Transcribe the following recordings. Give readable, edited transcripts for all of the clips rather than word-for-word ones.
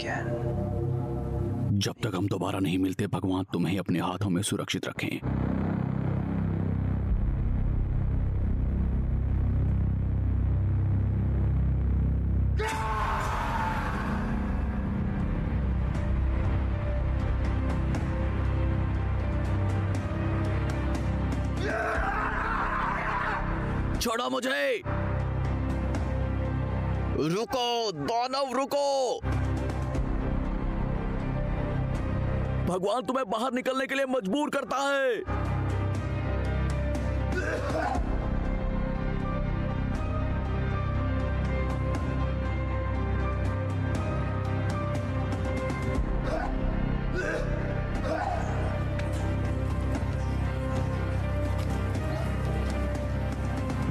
again. जब तक हम दोबारा नहीं मिलते, भगवान तुम्हें अपने हाथों में सुरक्षित रखें। छोड़ो मुझे! रुको दानव, रुको! भगवान तुम्हें बाहर निकलने के लिए मजबूर करता है।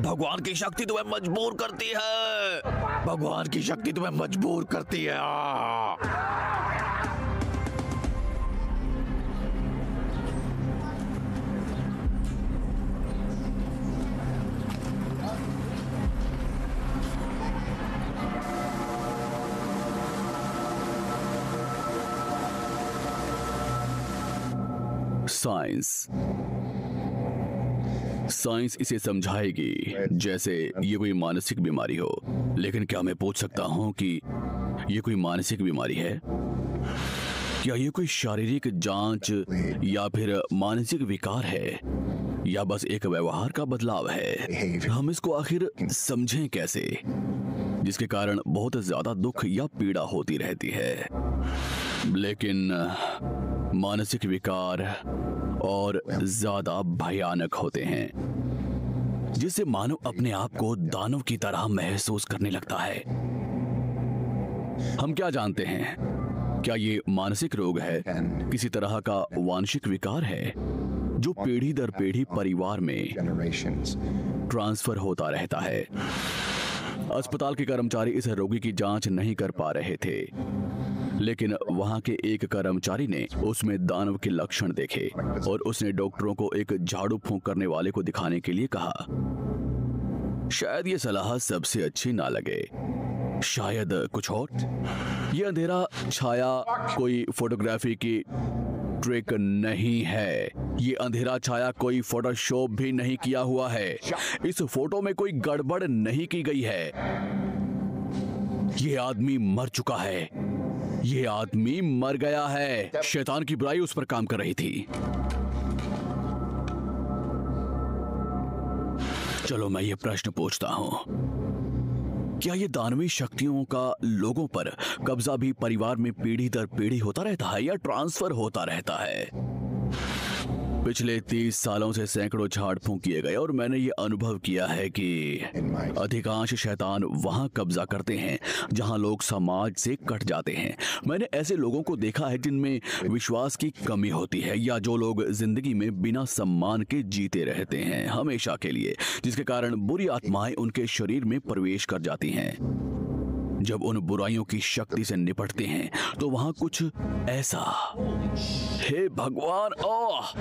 भगवान की शक्ति तुम्हें मजबूर करती है। भगवान की शक्ति तुम्हें मजबूर करती है। साइंस इसे समझाएगी जैसे ये कोई मानसिक बीमारी हो। लेकिन क्या मैं पूछ सकता हूं कि ये कोई मानसिक बीमारी है? क्या ये कोई शारीरिक जांच या फिर मानसिक विकार है, या बस एक व्यवहार का बदलाव है? हम इसको आखिर समझें कैसे, जिसके कारण बहुत ज्यादा दुख या पीड़ा होती रहती है। लेकिन मानसिक विकार और ज्यादा भयानक होते हैं, जिससे मानव अपने आप को दानव की तरह महसूस करने लगता है। हम क्या जानते हैं? क्या ये मानसिक रोग है, किसी तरह का वांशिक विकार है जो पीढ़ी दर पीढ़ी परिवार में ट्रांसफर होता रहता है? अस्पताल के कर्मचारी इस रोगी की जांच नहीं कर पा रहे थे, लेकिन वहां के एक कर्मचारी ने उसमें दानव के लक्षण देखे और उसने डॉक्टरों को एक झाड़ू फूंक करने वाले को दिखाने के लिए कहा। शायद ये सलाह सबसे अच्छी ना लगे, शायद कुछ और। ये अंधेरा छाया कोई फोटोग्राफी की ट्रिक नहीं है। ये अंधेरा छाया कोई फोटोशॉप भी नहीं किया हुआ है। इस फोटो में कोई गड़बड़ नहीं की गई है। ये आदमी मर चुका है। ये आदमी मर गया है। शैतान की बुराई उस पर काम कर रही थी। चलो मैं ये प्रश्न पूछता हूं, क्या ये दानवी शक्तियों का लोगों पर कब्जा भी परिवार में पीढ़ी दर पीढ़ी होता रहता है या ट्रांसफर होता रहता है? पिछले 30 सालों से सैकड़ों झाड़ फूंक किए गए और मैंने ये अनुभव किया है कि अधिकांश शैतान वहां कब्जा करते हैं जहां लोग समाज से कट जाते हैं। मैंने ऐसे लोगों को देखा है जिनमें विश्वास की कमी होती है, या जो लोग जिंदगी में बिना सम्मान के जीते रहते हैं हमेशा के लिए, जिसके कारण बुरी आत्माएं उनके शरीर में प्रवेश कर जाती हैं। जब उन बुराइयों की शक्ति से निपटते हैं तो वहां कुछ ऐसा, हे भगवान, ओह!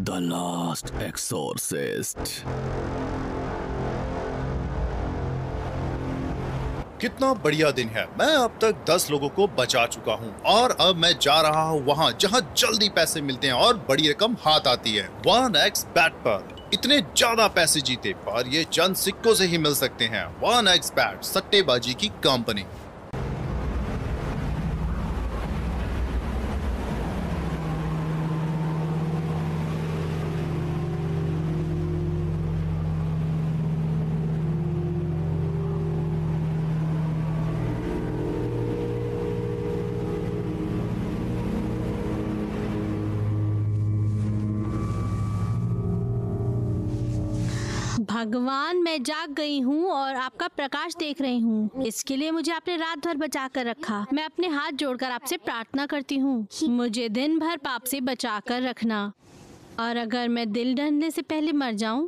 The Last Exorcist। कितना बढ़िया दिन है। मैं अब तक 10 लोगों को बचा चुका हूँ और अब मैं जा रहा हूँ वहाँ जहाँ जल्दी पैसे मिलते हैं और बड़ी रकम हाथ आती है। 1xBet पर इतने ज्यादा पैसे जीते पर ये चंद सिक्कों से ही मिल सकते हैं। 1xBet, सट्टेबाजी की कंपनी। भगवान, मैं जाग गई हूँ और आपका प्रकाश देख रही हूँ। इसके लिए मुझे आपने रात भर बचा कर रखा। मैं अपने हाथ जोड़कर आपसे प्रार्थना करती हूँ, मुझे दिन भर पाप से बचा कर रखना। और अगर मैं दिल ढलने से पहले मर जाऊं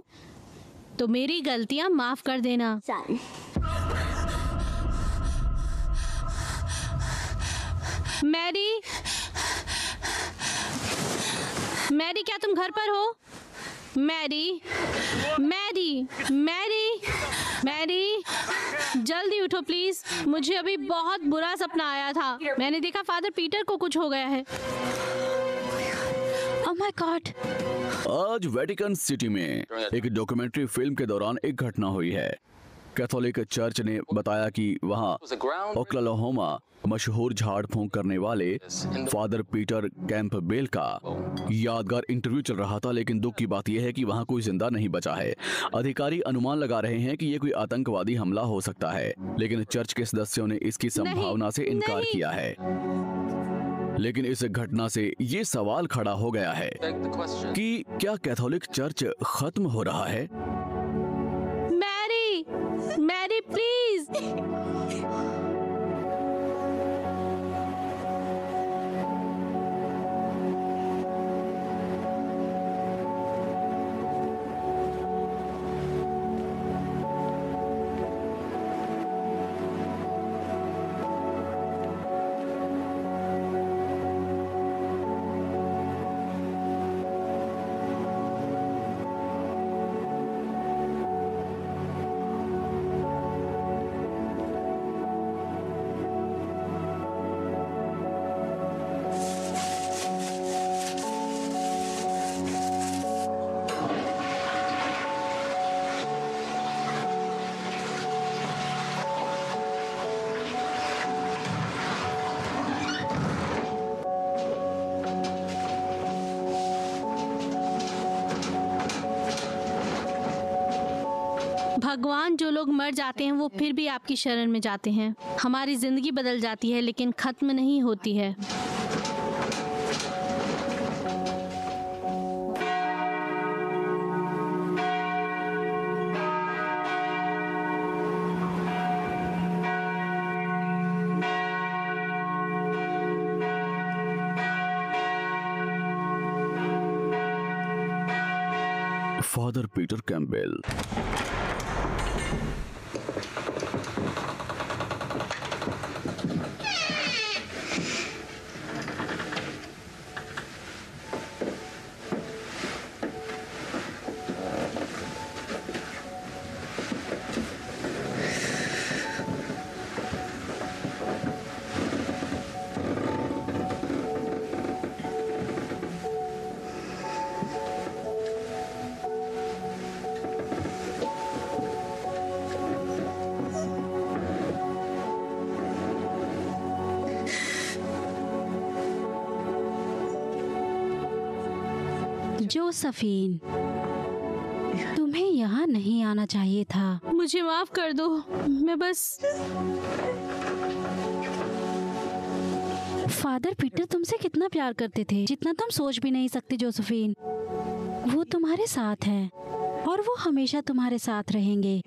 तो मेरी गलतियां माफ कर देना। मैरी, मैरी, क्या तुम घर पर हो? मैरी, मैरी, मैरी, मैरी, जल्दी उठो प्लीज। मुझे अभी बहुत बुरा सपना आया था। मैंने देखा फादर पीटर को कुछ हो गया है। Oh my God. आज वेटिकन सिटी में एक डॉक्यूमेंट्री फिल्म के दौरान एक घटना हुई है। कैथोलिक चर्च ने बताया कि वहां ओक्लाहोमा मशहूर झाड़ फूंक करने वाले फादर पीटर कैंपबेल का यादगार इंटरव्यू चल रहा था, लेकिन दुख की बात यह है कि वहां कोई जिंदा नहीं बचा है। अधिकारी अनुमान लगा रहे हैं कि यह कोई आतंकवादी हमला हो सकता है, लेकिन चर्च के सदस्यों ने इसकी संभावना से इनकार किया है। लेकिन इस घटना से ये सवाल खड़ा हो गया है कि क्या कैथोलिक चर्च खत्म हो रहा है? Mary, Mary please. भगवान, जो लोग मर जाते हैं वो फिर भी आपकी शरण में जाते हैं। हमारी जिंदगी बदल जाती है लेकिन खत्म नहीं होती है। Father Peter Campbell. जोसेफीन, तुम्हें यहाँ नहीं आना चाहिए था। मुझे माफ कर दो। मैं बस फादर पीटर तुमसे कितना प्यार करते थे, जितना तुम सोच भी नहीं सकते जोसेफीन। वो तुम्हारे साथ हैं और वो हमेशा तुम्हारे साथ रहेंगे।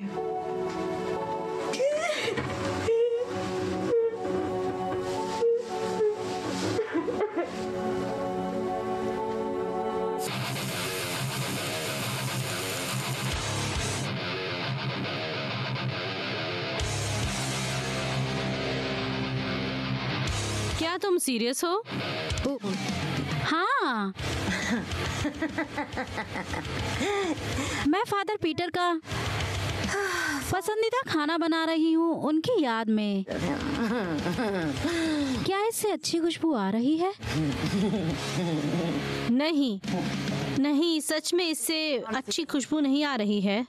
क्या तुम सीरियस हो? हाँ। मैं फादर पीटर का पसंदीदा खाना बना रही हूँ उनकी याद में। क्या इससे अच्छी खुशबू आ रही है? नहीं, नहीं, सच में इससे अच्छी खुशबू नहीं आ रही है।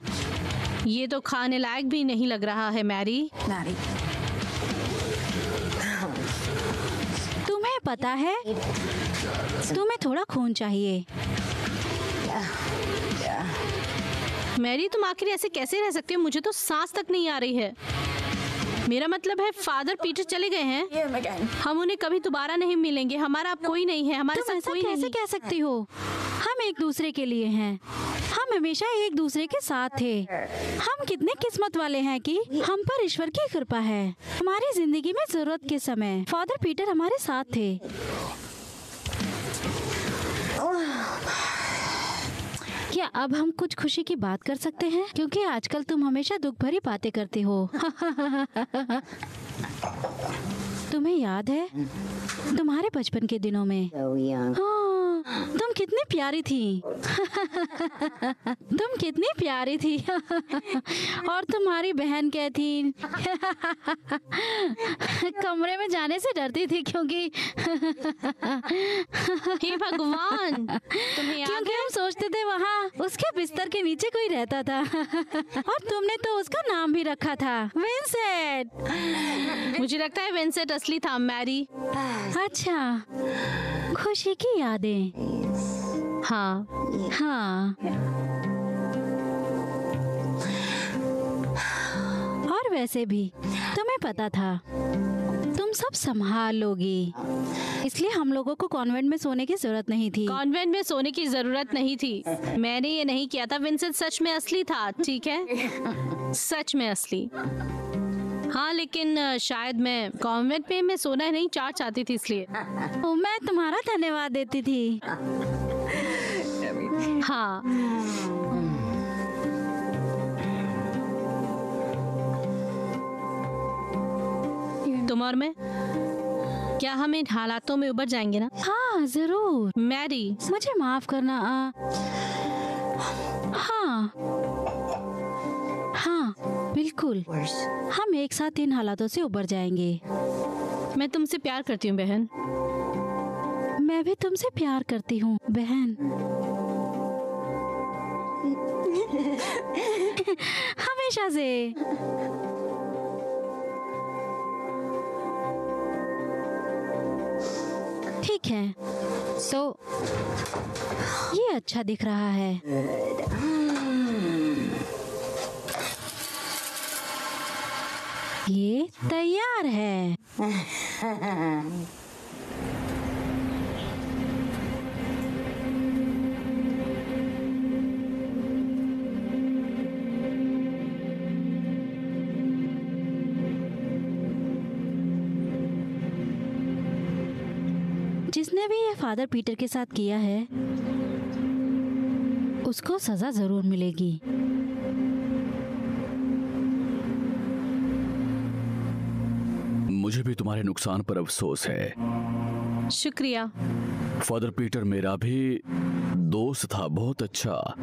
ये तो खाने लायक भी नहीं लग रहा है। मैरी, तुम्हें पता है, तुम्हें थोड़ा खून चाहिए। मैरी, तुम आखिर ऐसे कैसे रह सकती हो? मुझे तो सांस तक नहीं आ रही है। मेरा मतलब है फादर पीटर चले गए हैं, हम उन्हें कभी दोबारा नहीं मिलेंगे। हमारा अब कोई नहीं है, हमारे साथ कोई नहीं। कैसे कह सकती हो? हम एक दूसरे के लिए हैं, हम हम हमेशा एक दूसरे के साथ थे। हम कितने किस्मत वाले हैं कि हम पर ईश्वर की कृपा है। हमारी जिंदगी में जरूरत के समय फादर पीटर हमारे साथ थे। क्या अब हम कुछ खुशी की बात कर सकते हैं? क्योंकि आजकल तुम हमेशा दुख भरी बातें करते हो। तुम्हें याद है तुम्हारे बचपन के दिनों में? हाँ, तुम कितनी प्यारी थी। तुम कितनी प्यारी थी। और तुम्हारी बहन क्या थी? कमरे में जाने से डरती थी क्योंकि हे भगवान, तुम्हें याद क्योंकि हम सोचते थे वहाँ उसके बिस्तर के नीचे कोई रहता था। और तुमने तो उसका नाम भी रखा था विंसेंट। मुझे लगता है विंसेंट असली था, मैरी। अच्छा, खुशी की यादें। हाँ, हाँ। और वैसे भी तुम्हें पता था तुम सब संभाल लोगी, इसलिए हम लोगों को कॉन्वेंट में सोने की जरूरत नहीं थी। कॉन्वेंट में सोने की जरूरत नहीं थी। मैंने ये नहीं किया था। विंसेंट सच में असली था, ठीक है, सच में असली। हाँ, लेकिन शायद मैं कॉन्वेंट में सोना नहीं चाहती थी, इसलिए। मैं तुम्हारा धन्यवाद देती थी। हाँ, तुम और मैं, क्या हम इन हालातों में उबर जाएंगे ना? हाँ जरूर। मैरी, मुझे माफ करना। हाँ हाँ बिल्कुल, हम एक साथ इन हालातों से उबर जाएंगे। मैं तुमसे प्यार करती हूँ बहन। मैं भी तुमसे प्यार करती हूँ बहन। हमेशा से। ठीक है, तो ये अच्छा दिख रहा है। ये तैयार है। जिसने भी ये फादर पीटर के साथ किया है उसको सजा जरूर मिलेगी। मुझे भी तुम्हारे नुकसान पर अफसोस है। शुक्रिया। फादर पीटर मेरा भी दोस्त था, बहुत अच्छा।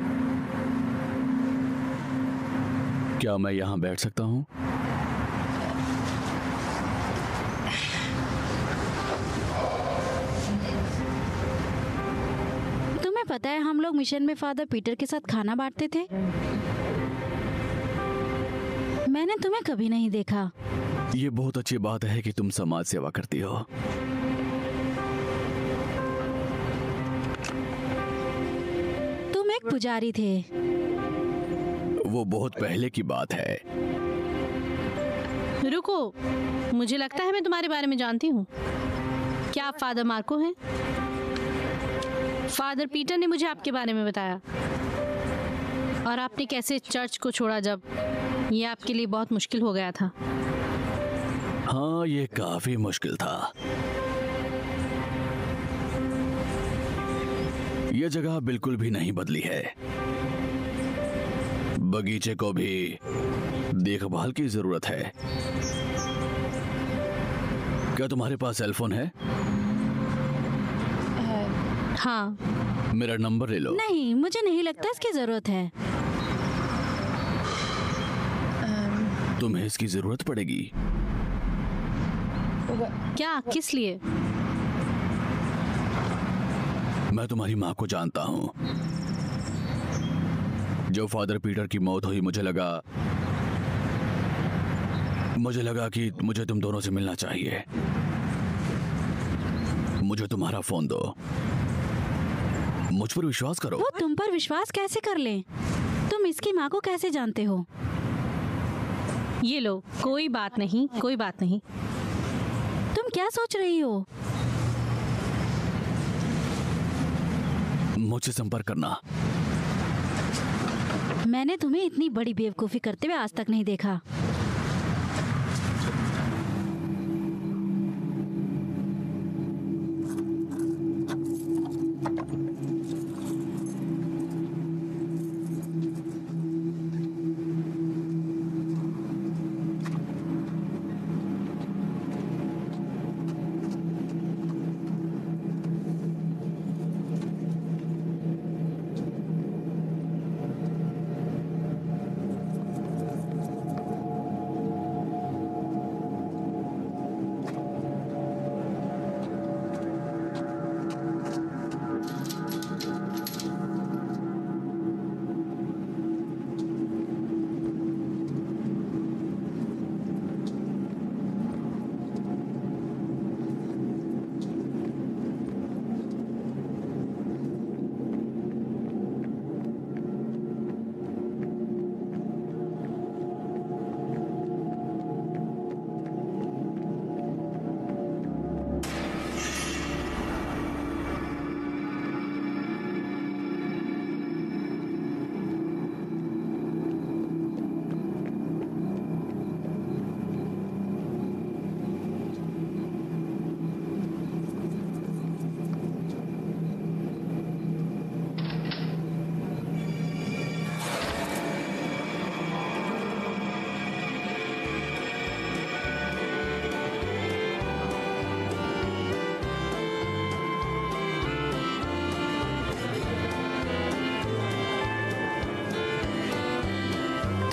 क्या मैं यहाँ बैठ सकता हूँ? तुम्हें पता है हम लोग मिशन में फादर पीटर के साथ खाना बांटते थे। मैंने तुम्हें कभी नहीं देखा। ये बहुत अच्छी बात है कि तुम समाज सेवा करती हो। तुम एक पुजारी थे। वो बहुत पहले की बात है। रुको, मुझे लगता है मैं तुम्हारे बारे में जानती हूँ। क्या आप फादर मार्को हैं? फादर पीटर ने मुझे आपके बारे में बताया, और आपने कैसे चर्च को छोड़ा जब ये आपके लिए बहुत मुश्किल हो गया था। हाँ, ये काफी मुश्किल था। ये जगह बिल्कुल भी नहीं बदली है। बगीचे को भी देखभाल की जरूरत है। क्या तुम्हारे पास सेलफोन है? हाँ। मेरा नंबर ले लो। नहीं, मुझे नहीं लगता इसकी जरूरत है। तुम्हें इसकी जरूरत पड़ेगी। क्या, किस लिए? मैं तुम्हारी माँ को जानता हूँ। जब फादर पीटर की मौत हुई मुझे लगा कि मुझे तुम दोनों से मिलना चाहिए। मुझे तुम्हारा फोन दो। मुझ पर विश्वास करो। वो तुम पर विश्वास कैसे कर ले? तुम इसकी माँ को कैसे जानते हो? ये लो, कोई बात नहीं, कोई बात नहीं। तुम क्या सोच रही हो? मुझसे संपर्क करना। मैंने तुम्हें इतनी बड़ी बेवकूफी करते हुए आज तक नहीं देखा।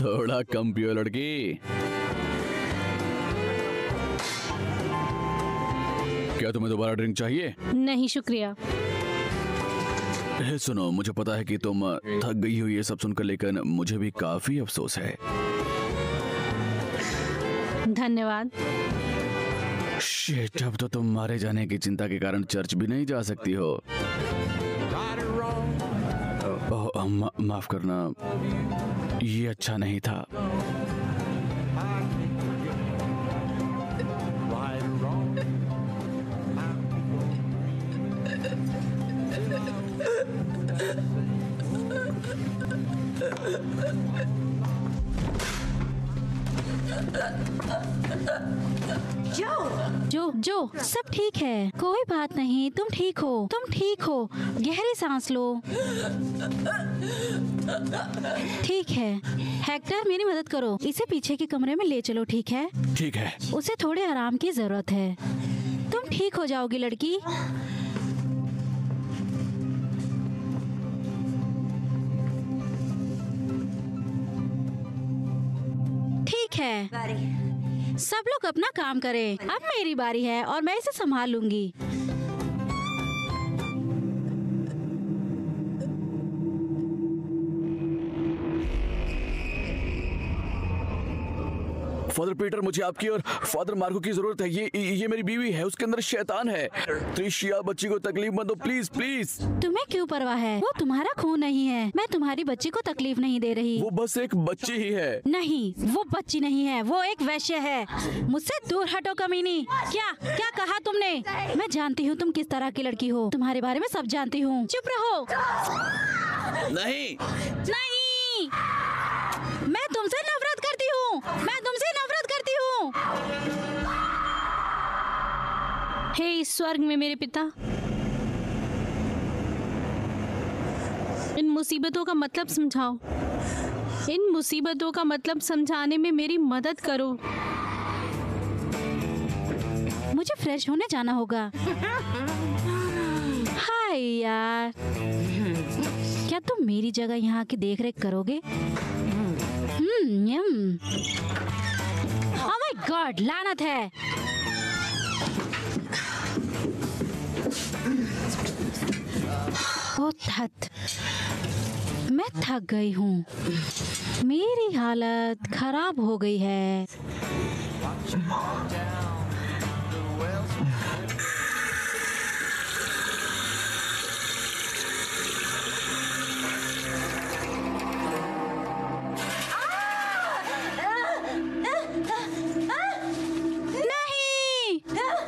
थोड़ा कम पियो लड़की। क्या तुम्हें दोबारा ड्रिंक चाहिए? नहीं शुक्रिया। सुनो, मुझे पता है कि तुम थक गई हो ये सब सुनकर, लेकिन मुझे भी काफी अफसोस है। धन्यवाद। शिट, अब तो तुम मारे जाने की चिंता के कारण चर्च भी नहीं जा सकती हो। माफ करना, ये अच्छा नहीं था। जो सब ठीक है, कोई बात नहीं, तुम ठीक हो, तुम ठीक हो। गहरी सांस लो। ठीक है हेक्टर, मेरी मदद करो, इसे पीछे के कमरे में ले चलो। ठीक है? ठीक है। उसे थोड़े आराम की जरूरत है। तुम ठीक हो जाओगी लड़की। ठीक है, सब लोग अपना काम करें। अब मेरी बारी है और मैं इसे संभाल लूंगी। फादर पीटर, मुझे आपकी और फादर मार्को की जरूरत है। ये मेरी बीवी है, उसके अंदर शैतान है। त्रिशिया, बच्ची को तकलीफ मत दो प्लीज प्लीज। तुम्हें क्यों परवाह है? वो तुम्हारा खून नहीं है। मैं तुम्हारी बच्ची को तकलीफ नहीं दे रही। वो बस एक बच्ची ही है। नहीं, वो बच्ची नहीं है, वो एक वैश्य है। मुझसे दूर हटो कमीनी। क्या क्या कहा तुमने? मैं जानती हूँ तुम किस तरह की लड़की हो, तुम्हारे बारे में सब जानती हूँ। चुप रहो। नहीं नहीं, मैं तुमसे नफरत करती हूँ, मैं तुमसे नफरत करती हूँ। हे स्वर्ग में मेरे पिता, इन मुसीबतों का मतलब समझाओ। इन मुसीबतों का मतलब समझाने में मेरी मदद करो। मुझे फ्रेश होने जाना होगा। हाय यार, क्या तुम मेरी जगह यहाँ की देखरेख करोगे? ओह माय गॉड, लानत है। ओ धत, मैं थक गई हूँ। मेरी हालत खराब हो गई है।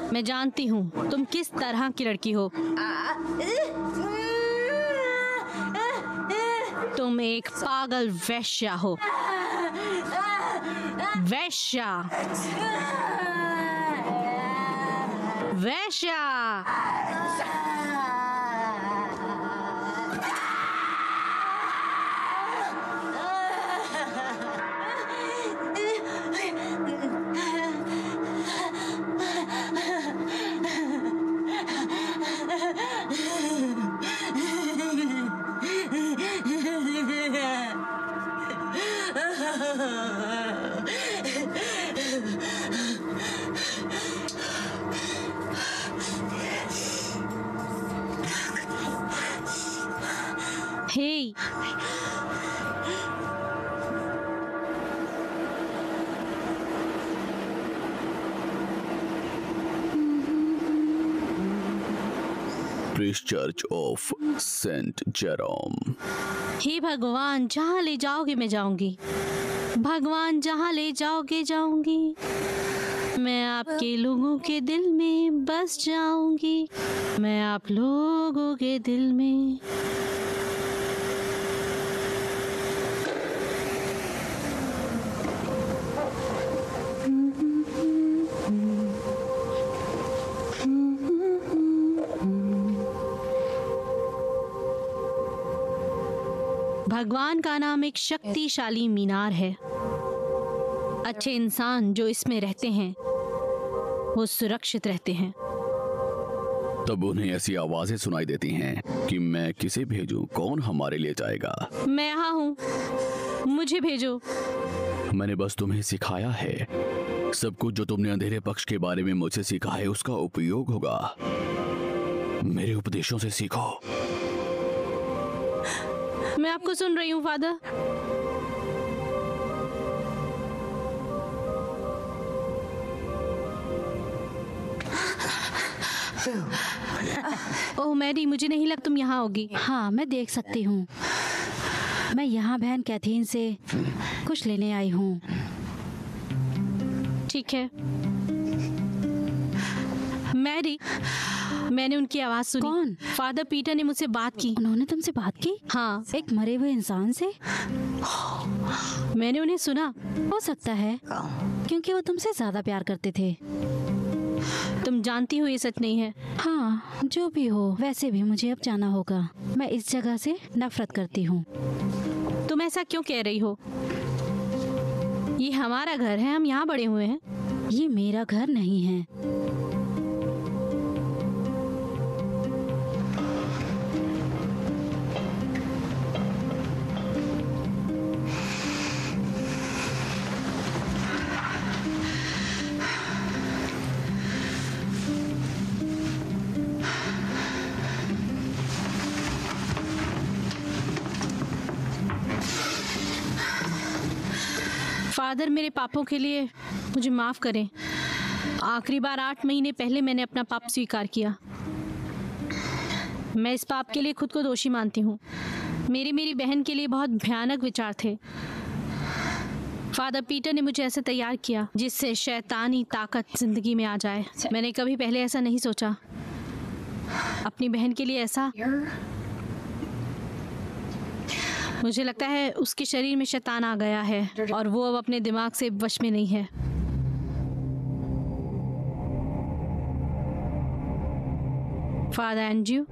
मैं जानती हूँ तुम किस तरह की लड़की हो। तुम एक पागल वैश्या हो। वैश्या, वैश्या। हे, priest church of saint Jerome. हे भगवान, जहाँ ले जाओगे मैं जाऊंगी। भगवान, जहाँ ले जाओगे जाऊंगी। मैं आपके लोगों के दिल में बस जाऊंगी। मैं आप लोगों के दिल में। भगवान का नाम एक शक्तिशाली मीनार है। अच्छे इंसान जो इसमें रहते हैं वो सुरक्षित रहते हैं। तब उन्हें ऐसी आवाजें सुनाई देती हैं कि मैं किसे भेजूं, कौन हमारे लिए जाएगा। मैं यहाँ हूँ, मुझे भेजो। मैंने बस तुम्हें सिखाया है। सब कुछ जो तुमने अंधेरे पक्ष के बारे में मुझसे सीखा है उसका उपयोग होगा। मेरे उपदेशों से सीखो। मैं आपको सुन रही हूँ फादर। ओह मैरी, मुझे नहीं लगा तुम यहाँ होगी। हाँ, मैं देख सकती हूँ। मैं यहाँ बहन कैथीन से कुछ लेने आई हूँ। ठीक है मैरी, मैंने उनकी आवाज सुनी। कौन? फादर पीटर ने मुझसे बात की। उन्होंने तुमसे बात की? हाँ, एक मरे हुए इंसान से? मैंने उन्हें सुना। हो सकता है क्योंकि वो तुमसे ज्यादा प्यार करते थे। तुम जानती हो ये सच नहीं है। हाँ, जो भी हो, वैसे भी मुझे अब जाना होगा। मैं इस जगह से नफरत करती हूँ। तुम ऐसा क्यों कह रही हो? ये हमारा घर है, हम यहाँ बड़े हुए हैं। ये मेरा घर नहीं है। फादर, मेरे पापों के लिए मुझे माफ करें। आखिरी बार 8 महीने पहले मैंने अपना पाप स्वीकार किया। मैं इस पाप के लिए खुद को दोषी मानती हूँ। मेरी बहन के लिए बहुत भयानक विचार थे। फादर पीटर ने मुझे ऐसे तैयार किया जिससे शैतानी ताकत जिंदगी में आ जाए। मैंने कभी पहले ऐसा नहीं सोचा। अपनी बहन के लिए ऐसा। मुझे लगता है उसके शरीर में शैतान आ गया है और वो अब अपने दिमाग से वश में नहीं है। फादर एंड्रयू,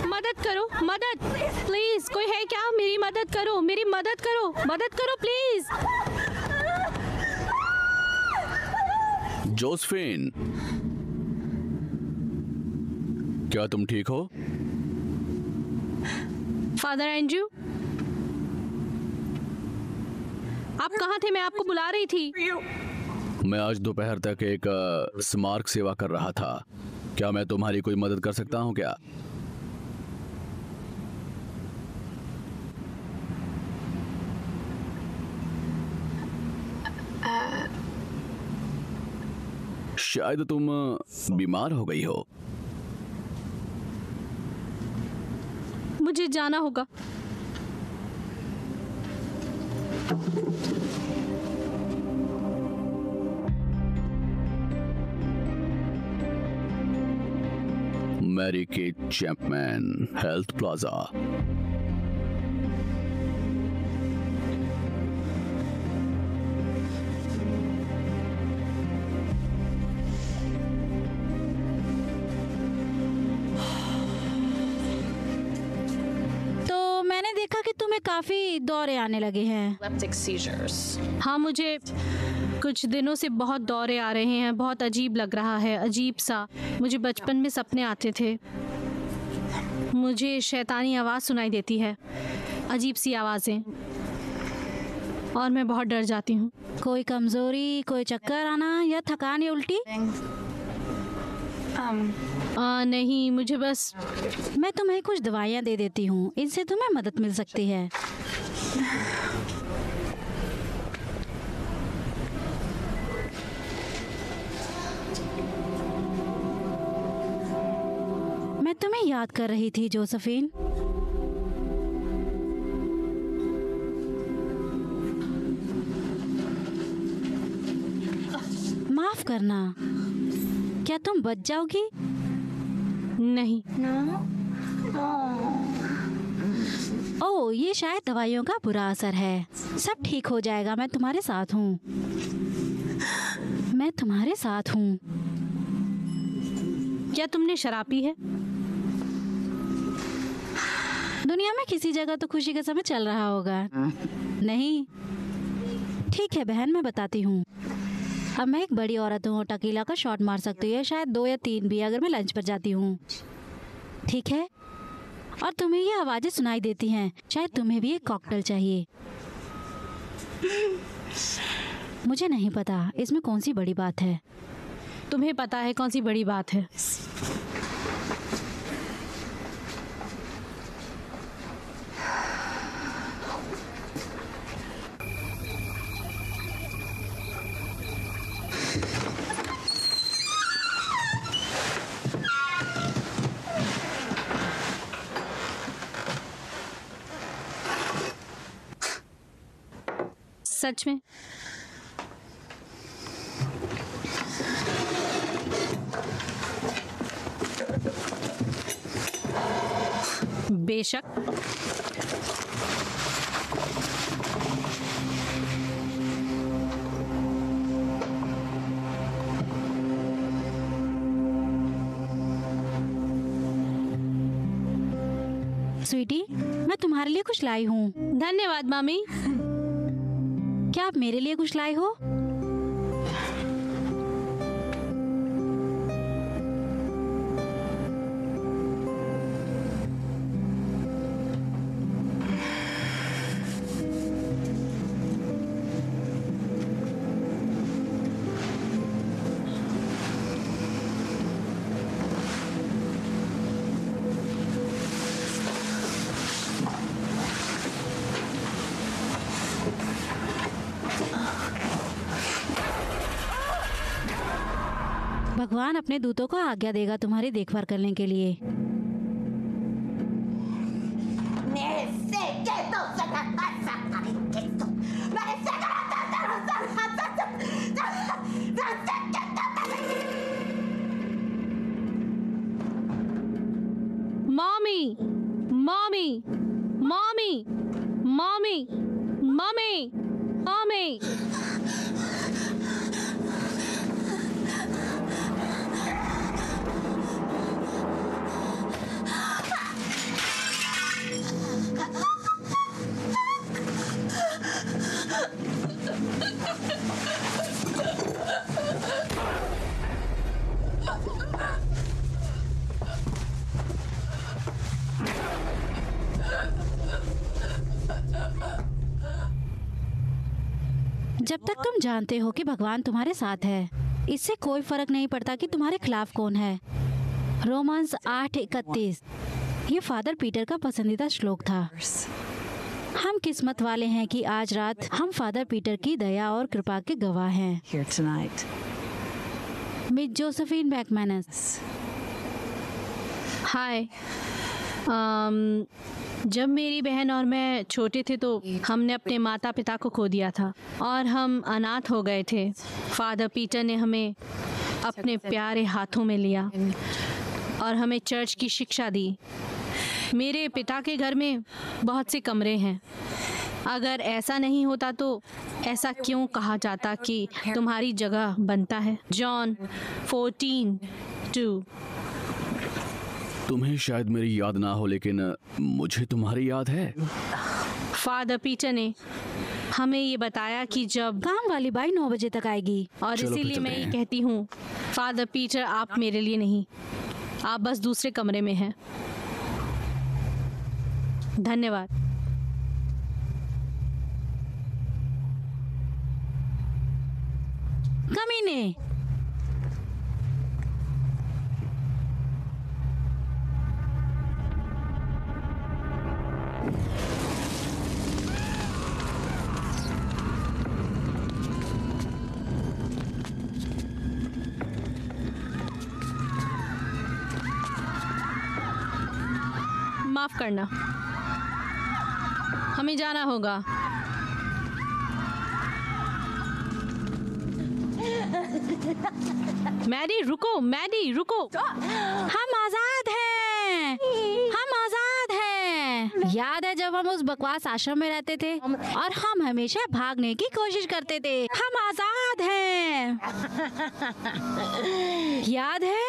मदद करो, मदद प्लीज। कोई है क्या? मेरी मदद करो, मेरी मदद करो, मदद करो प्लीज। जोसेफिन, क्या तुम ठीक हो? फादर एंड्रयू, आप कहाँ थे? मैं आपको बुला रही थी। मैं आज दोपहर तक एक स्मारक सेवा कर रहा था। क्या मैं तुम्हारी कोई मदद कर सकता हूँ क्या? शायद तुम बीमार हो गई हो। मुझे जाना होगा। Mary Kate Chapman, health plaza. देखा कि तुम्हें काफी दौरे आने लगे हैं। हाँ, मुझे कुछ दिनों से बहुत दौरे आ रहे हैं। बहुत अजीब लग रहा है, अजीब सा। मुझे बचपन में सपने आते थे। मुझे शैतानी आवाज सुनाई देती है, अजीब सी आवाजें, और मैं बहुत डर जाती हूँ। कोई कमजोरी, कोई चक्कर आना या थकान या उल्टी? नहीं, मुझे बस। मैं तुम्हें कुछ दवाइयाँ दे देती हूँ, इनसे तुम्हें मदद मिल सकती है। मैं तुम्हें याद कर रही थी जोसेफिन। माफ करना, क्या तुम बच जाओगी? नहीं। ओह, ये शायद दवाइयों का बुरा असर है। सब ठीक हो जाएगा, मैं तुम्हारे साथ हूँ। मैं तुम्हारे साथ हूँ। क्या तुमने शराब पी है? दुनिया में किसी जगह तो खुशी का समय चल रहा होगा। नहीं, ठीक है बहन, मैं बताती हूँ। अब मैं एक बड़ी औरत हूँ, टकीला का शॉट मार सकती हूँ, शायद 2 या 3 भी, अगर मैं लंच पर जाती हूँ। ठीक है? और तुम्हें ये आवाजें सुनाई देती हैं, शायद तुम्हें भी एक कॉकटेल चाहिए। मुझे नहीं पता इसमें कौन सी बड़ी बात है। तुम्हें पता है कौन सी बड़ी बात है? सच में? बेशक। स्वीटी, मैं तुम्हारे लिए कुछ लाई हूँ। धन्यवाद मामी। क्या आप मेरे लिए कुछ लाए हो? भगवान अपने दूतों को आज्ञा देगा तुम्हारी देखभाल करने के लिए। Mommy, mommy, mommy, mommy, mommy, mommy. जब तक तुम जानते हो कि भगवान तुम्हारे साथ है, इससे कोई फर्क नहीं पड़ता कि तुम्हारे खिलाफ कौन है। रोमांस 8:31 ये फादर पीटर का पसंदीदा श्लोक था। हम किस्मत वाले हैं कि आज रात हम फादर पीटर की दया और कृपा के गवाह हैं। Miss Josephine McManus. हाय। जब मेरी बहन और मैं छोटे थे तो हमने अपने माता पिता को खो दिया था और हम अनाथ हो गए थे। फादर पीटर ने हमें अपने प्यारे हाथों में लिया और हमें चर्च की शिक्षा दी। मेरे पिता के घर में बहुत से कमरे हैं। अगर ऐसा नहीं होता तो ऐसा क्यों कहा जाता कि तुम्हारी जगह बनता है? जॉन 14:2। तुम्हें शायद मेरी याद ना हो, लेकिन मुझे तुम्हारी याद है। फादर पीटर ने हमें ये बताया कि जब काम वाली बाई 9 बजे तक आएगी। और चलो फिर इसीलिए मैं चलते ये हैं। कहती हूँ फादर पीटर, आप मेरे लिए नहीं, आप बस दूसरे कमरे में हैं। धन्यवाद। कमीने। माफ करना, हमें जाना होगा। मैडी रुको, मैडी रुको। हम आजाद हैं, हम आजाद हैं। याद है जब हम उस बकवास आश्रम में रहते थे और हम हमेशा भागने की कोशिश करते थे? हम आजाद हैं। याद है?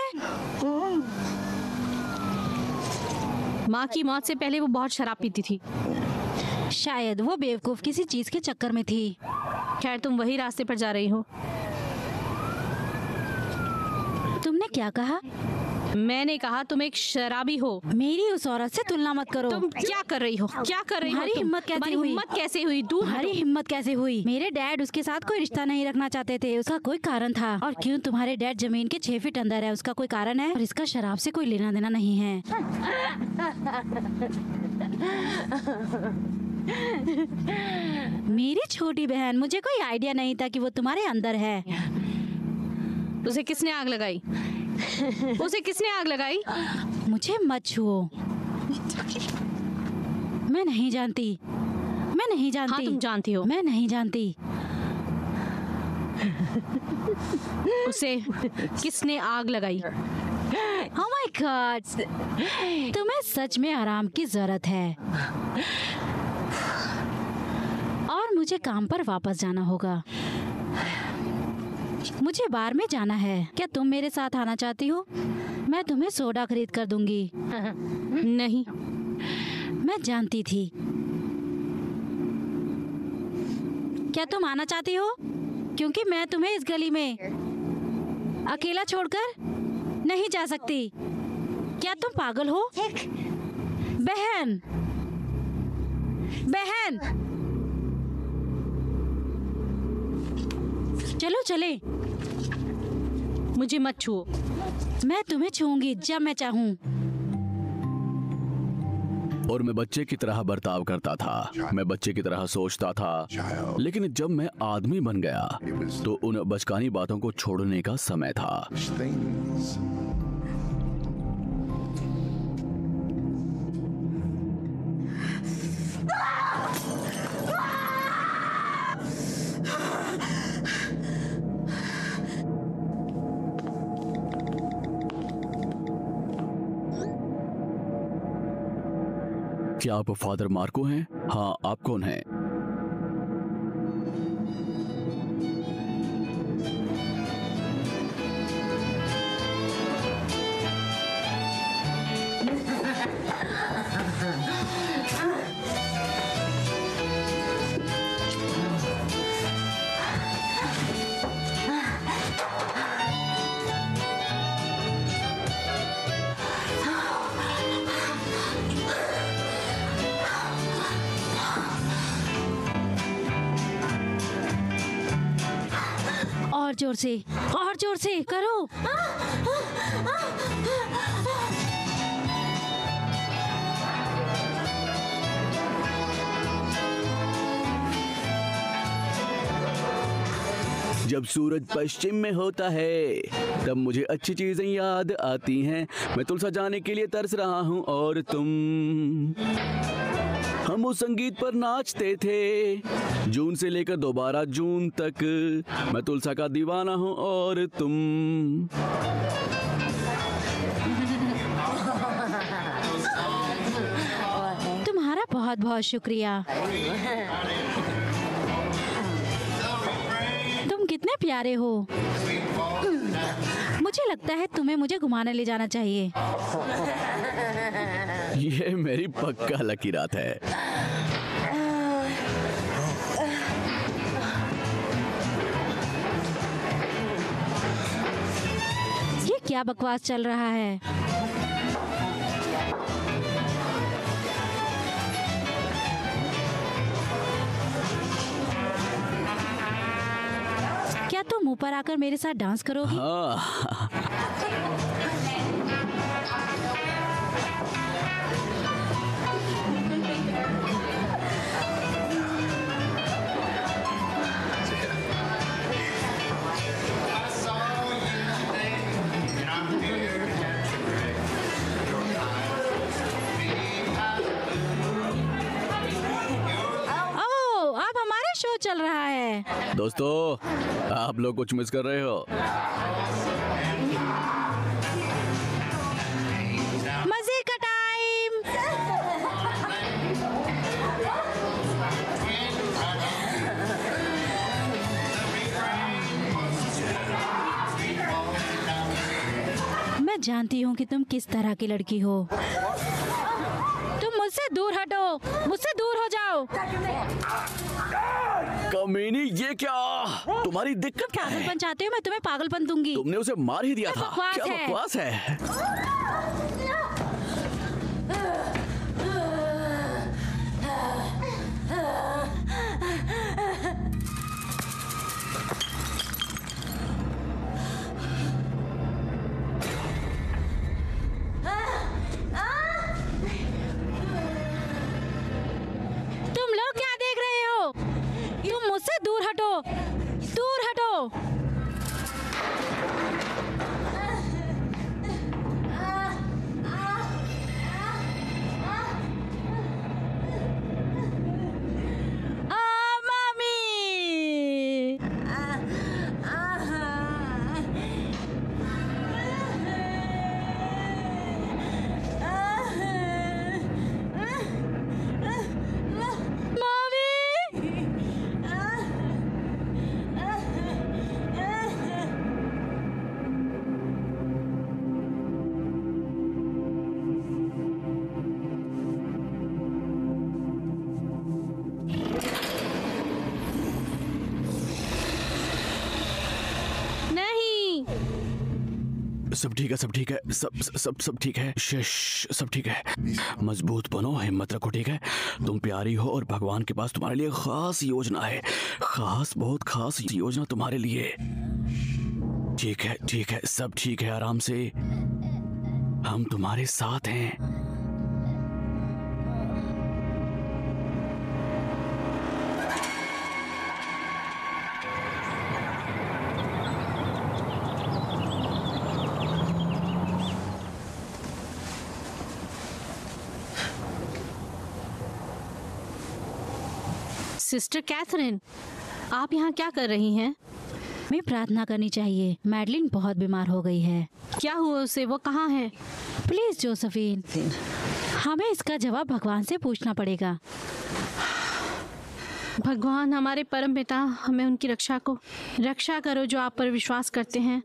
माँ की मौत से पहले वो बहुत शराब पीती थी। शायद वो बेवकूफ किसी चीज के चक्कर में थी। खैर, तुम वही रास्ते पर जा रही हो। तुमने क्या कहा? मैंने कहा तुम एक शराबी हो। मेरी उस औरत से तुलना मत करो। तुम क्या कर रही हो? क्या कर रही हो? तुम्हारी हिम्मत कैसे तुम्हारी हुई? हिम्मत कैसे हुई? दूर तुम्हारी हटो। हिम्मत कैसे हुई? मेरे डैड उसके साथ कोई रिश्ता नहीं रखना चाहते थे। उसका कोई कारण था। और क्यों तुम्हारे डैड जमीन के 6 फीट अंदर है, उसका कोई कारण है। और इसका शराब से कोई लेना देना नहीं है। मेरी छोटी बहन, मुझे कोई आइडिया नहीं था कि वो तुम्हारे अंदर है। उसे किसने आग लगाई? उसे किसने आग लगाई? मुझे मत छुओ। मैं नहीं जानती, मैं नहीं जानती। हाँ, तुम जानती हो। मैं नहीं जानती। उसे किसने आग लगाई? Oh my God! तुम्हें सच में आराम की जरूरत है और मुझे काम पर वापस जाना होगा। मुझे बार में जाना है। क्या तुम मेरे साथ आना चाहती हो? मैं तुम्हें सोडा खरीद कर दूंगी। नहीं। मैं जानती थी। क्या तुम आना चाहती हो? क्योंकि मैं तुम्हें इस गली में अकेला छोड़कर नहीं जा सकती। क्या तुम पागल हो? बहन, बहन, चलो चले। मुझे मत छुओ। मैं तुम्हें छूंगी जब मैं चाहूं। और मैं बच्चे की तरह बर्ताव करता था, मैं बच्चे की तरह सोचता था। लेकिन जब मैं आदमी बन गया तो उन बचकानी बातों को छोड़ने का समय था। things. क्या आप फादर मार्को हैं? हाँ, आप कौन हैं? और जोर से करो। जब सूरज पश्चिम में होता है तब मुझे अच्छी चीजें याद आती हैं। मैं तुलसा जाने के लिए तरस रहा हूँ और तुम। हम उस संगीत पर नाचते थे जून से लेकर दोबारा जून तक। मैं तुलसा का दीवाना हूँ और तुम। तुम्हारा बहुत बहुत शुक्रिया। तुम कितने प्यारे हो। मुझे लगता है तुम्हें मुझे घुमाने ले जाना चाहिए। ये मेरी पक्का लकी रात है। ये क्या बकवास चल रहा है? क्या तुम ऊपर आकर मेरे साथ डांस करोगी? हाँ। ओह, अब हमारा शो चल रहा है। दोस्तों, आप लोग कुछ मिस कर रहे हो। मजे का टाइम। मैं जानती हूँ कि तुम किस तरह की लड़की हो। तुम मुझसे दूर हटो, मुझसे दूर हो जाओ। कमीनी, ये क्या? तुम्हारी दिक्कत क्या है? पागलपन चाहते हो? मैं तुम्हें पागलपन दूंगी। तुमने उसे मार ही दिया था। बकवास क्या है। बकवास है? तुम लोग क्या देख रहे हो? तुम मुझसे दूर हटो, दूर हटो। मामी। नहीं। सब ठीक है, सब ठीक है, सब ठीक है। सब ठीक है। मजबूत बनो, हिम्मत रखो, ठीक है? तुम प्यारी हो और भगवान के पास तुम्हारे लिए खास योजना है। खास, बहुत खास योजना तुम्हारे लिए। ठीक है, ठीक है, सब ठीक है। आराम से, हम तुम्हारे साथ हैं। सिस्टर कैथरीन, आप यहाँ क्या कर रही हैं? मैं प्रार्थना करनी चाहिए। मैडलिन बहुत बीमार हो गई है। क्या हुआ उसे? वो कहाँ है? प्लीज जोसेफिन, हमें इसका जवाब भगवान से पूछना पड़ेगा। भगवान हमारे परम पिता, हमें उनकी रक्षा करो जो आप पर विश्वास करते हैं।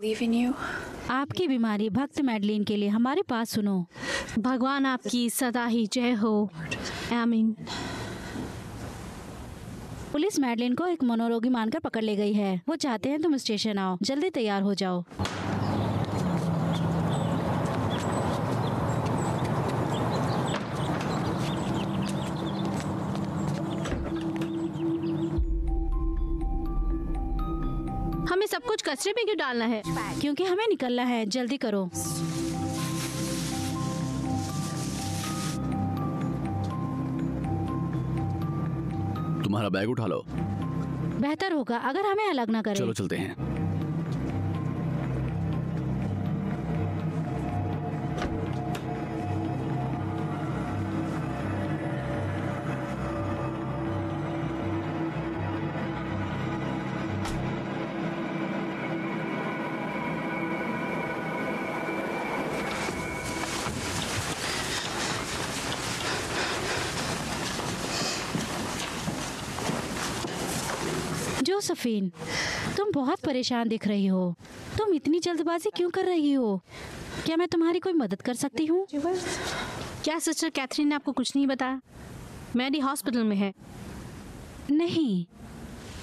आपकी बीमारी भक्त मैडलिन के लिए हमारी बात सुनो। भगवान आपकी सदा ही जय हो। आमीन। पुलिस मैडलिन को एक मनोरोगी मानकर पकड़ ले गई है। वो चाहते हैं तुम स्टेशन आओ। जल्दी तैयार हो जाओ। हमें सब कुछ कचरे में क्यों डालना है? क्योंकि हमें निकलना है। जल्दी करो। तुम्हारा बैग उठा लो। बेहतर होगा अगर हमें अलग ना करें। चलो चलते हैं। जोसेफीन, तुम बहुत परेशान दिख रही हो। तुम इतनी जल्दबाजी क्यों कर रही हो? क्या मैं तुम्हारी कोई मदद कर सकती हूँ? क्या सिस्टर कैथरीन ने आपको कुछ नहीं बताया? मैडी हॉस्पिटल में है। नहीं,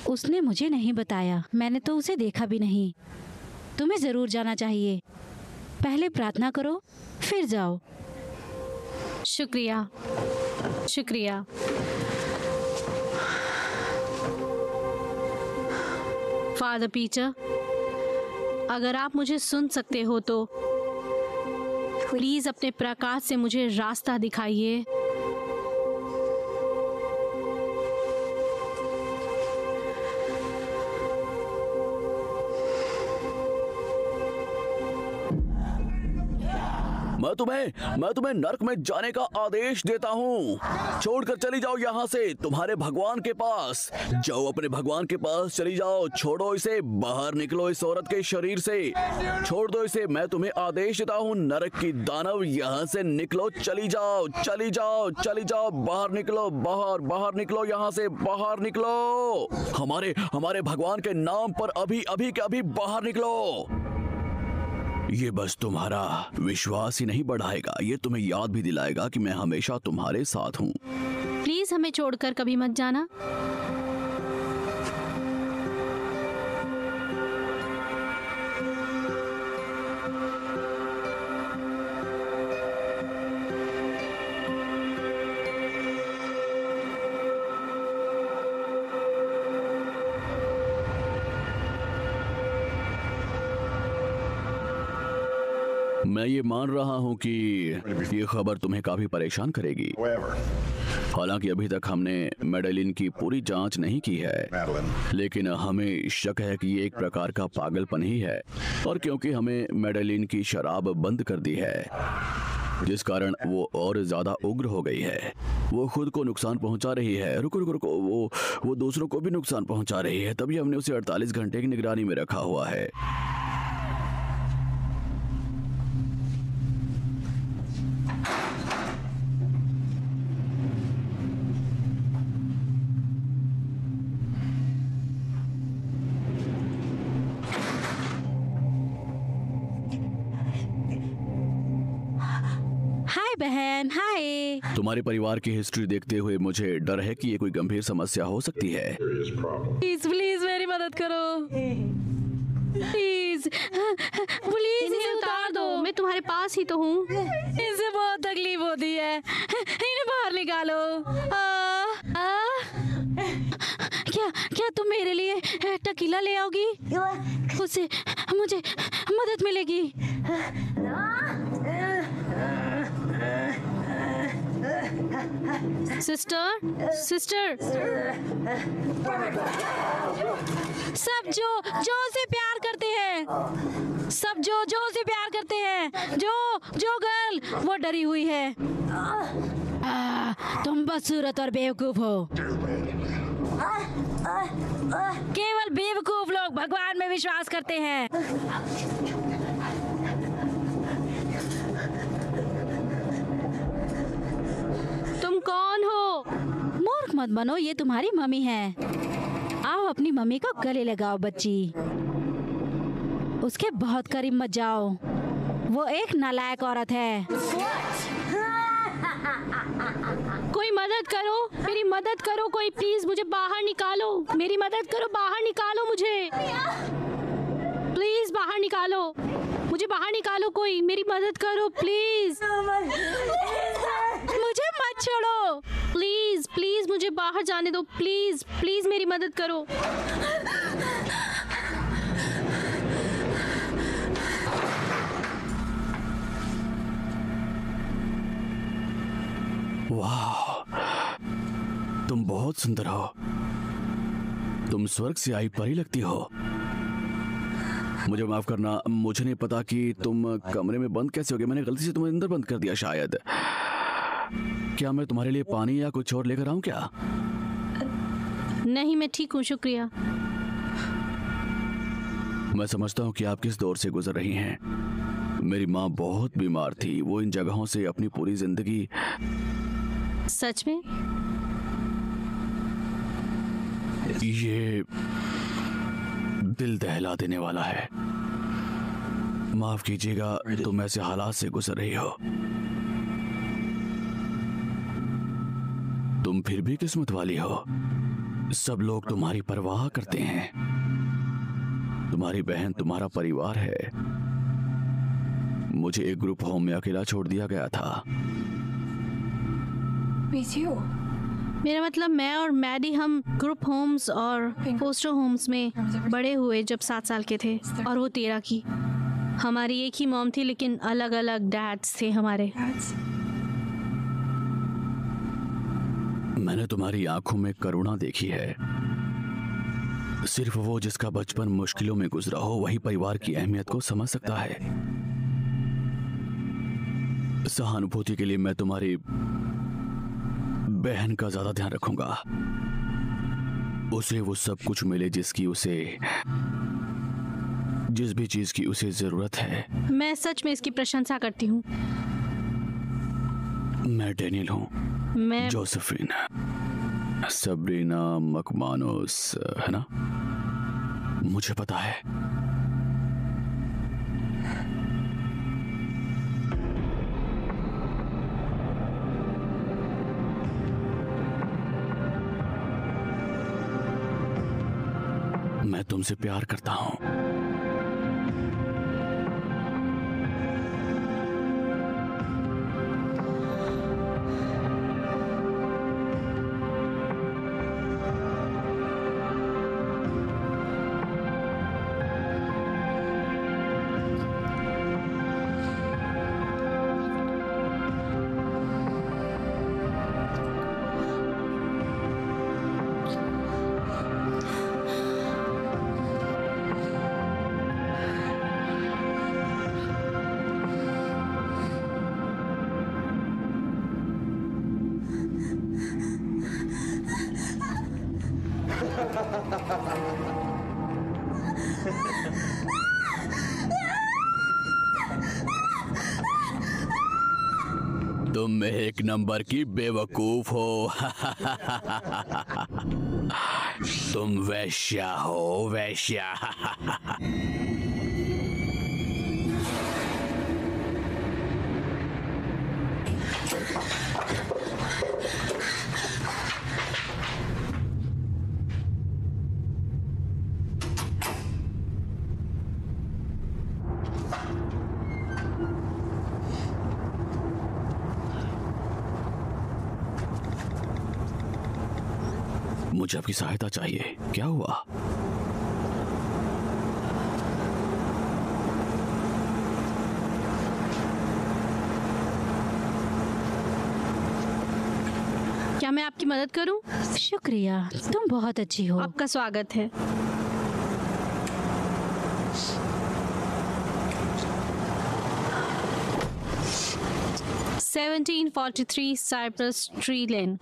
उसने मुझे नहीं बताया। मैंने तो उसे देखा भी नहीं। तुम्हें जरूर जाना चाहिए। पहले प्रार्थना करो, फिर जाओ। शुक्रिया, शुक्रिया। फादर पीटर, अगर आप मुझे सुन सकते हो तो प्लीज अपने प्रकाश से मुझे रास्ता दिखाइए। मैं तुम्हें नर्क में जाने का आदेश देता हूँ। छोड़कर चली जाओ यहाँ से, तुम्हारे भगवान के पास जाओ। अपने भगवान के पास चली जाओ। छोड़ो इसे, बाहर निकलो इस औरत के शरीर से। छोड़ दो इसे। मैं तुम्हें आदेश देता हूँ, नरक की दानव, यहाँ से निकलो। चली जाओ, चली जाओ, चली जाओ। बाहर निकलो, बाहर निकलो यहाँ से, बाहर निकलो। हमारे भगवान के नाम पर अभी अभी के अभी बाहर निकलो। ये बस तुम्हारा विश्वास ही नहीं बढ़ाएगा, ये तुम्हें याद भी दिलाएगा कि मैं हमेशा तुम्हारे साथ हूँ। प्लीज हमें छोड़कर कभी मत जाना। मैं ये मान रहा हूँ कि ये खबर तुम्हें काफी परेशान करेगी। हालांकि अभी तक हमने मैडेलिन की पूरी जांच नहीं की है, लेकिन हमें शक है कि ये एक प्रकार का पागलपन ही है। और क्योंकि हमें मैडेलिन की शराब बंद कर दी है, जिस कारण वो और ज्यादा उग्र हो गई है। वो खुद को नुकसान पहुंचा रही है। रुको, वो दूसरों को भी नुकसान पहुंचा रही है। तभी हमने उसे 48 घंटे की निगरानी में रखा हुआ है। बहन, हाय। तुम्हारे परिवार की हिस्ट्री देखते हुए मुझे डर है कि ये कोई गंभीर समस्या हो सकती है। प्लीज प्लीज मेरी मदद करो, प्लीज प्लीज इन्हें उतार दो। मैं तुम्हारे पास ही तो हूँ। इसे बहुत तकलीफ होती है, इन्हें बाहर निकालो। क्या तुम मेरे लिए टकीला ले आओगी? उससे मुझे मदद मिलेगी। सिस्टर, सब जो से प्यार करते हैं, सब जो से प्यार करते हैं, जो गर्ल वो डरी हुई है। तुम बदसूरत और बेवकूफ हो। केवल बेवकूफ लोग भगवान में विश्वास करते हैं। तुम कौन हो? मूर्ख मत बनो, ये तुम्हारी मम्मी है। आओ अपनी मम्मी को गले लगाओ बच्ची। उसके बहुत करीब मत जाओ, वो एक नालायक औरत है। कोई मदद करो, मेरी मदद करो कोई, प्लीज मुझे बाहर निकालो। मेरी मदद करो, बाहर निकालो मुझे, प्लीज बाहर निकालो मुझे, बाहर निकालो कोई, मेरी मदद करो प्लीज। मुझे मत छोड़ो, प्लीज प्लीज मुझे बाहर जाने दो, प्लीज प्लीज मेरी मदद करो। वाह, तुम बहुत सुंदर हो। तुम स्वर्ग से आई परी लगती हो। मुझे माफ करना, मुझे नहीं पता कि तुम कमरे में बंद कैसे हो गए। मैंने गलती से तुम्हें अंदर बंद कर दिया शायद। क्या मैं तुम्हारे लिए पानी या कुछ और लेकर आऊं क्या? नहीं, मैं ठीक हूँ, शुक्रिया। मैं समझता हूँ कि आप किस दौर से गुजर रही हैं। मेरी माँ बहुत बीमार थी। वो इन जगहों से अपनी पूरी जिंदगी। सच में? ये दिल दहला देने वाला है। माफ कीजिएगा, तुम ऐसे हालात से गुजर रही हो। तुम फिर भी किस्मत वाली हो। सब लोग तुम्हारी परवाह करते हैं। तुम्हारी बहन तुम्हारा परिवार है। मुझे एक ग्रुप होम में अकेला छोड़ दिया गया था। मेरा मतलब मैं और मैडी, हम ग्रुप होम्स और फोस्टर होम्स में बड़े हुए जब 7 साल के थे, और वो 13 की। हमारी एक ही मॉम थी, लेकिन अलग अलग डैड्स थे हमारे। मैंने तुम्हारी आंखों में करुणा देखी है। सिर्फ वो जिसका बचपन मुश्किलों में गुजरा हो वही परिवार की अहमियत को समझ सकता है। सहानुभूति के लिए मैं तुम्हारी बहन का ज्यादा ध्यान रखूंगा। उसे वो सब कुछ मिले जिस भी चीज की उसे जरूरत है। मैं सच में इसकी प्रशंसा करती हूँ। मैं डेनियल हूँ। मैं जोसेफिन, सबरीना मकमानोस, है ना? मुझे पता है। मैं तुमसे प्यार करता हूं। तुम एक नंबर की बेवकूफ हो। तुम वैश्या हो, वैश्या। मुझे आपकी सहायता चाहिए। क्या हुआ? क्या मैं आपकी मदद करूं? शुक्रिया, तुम बहुत अच्छी हो। आपका स्वागत है। (1743) साइप्रस ट्री लेन।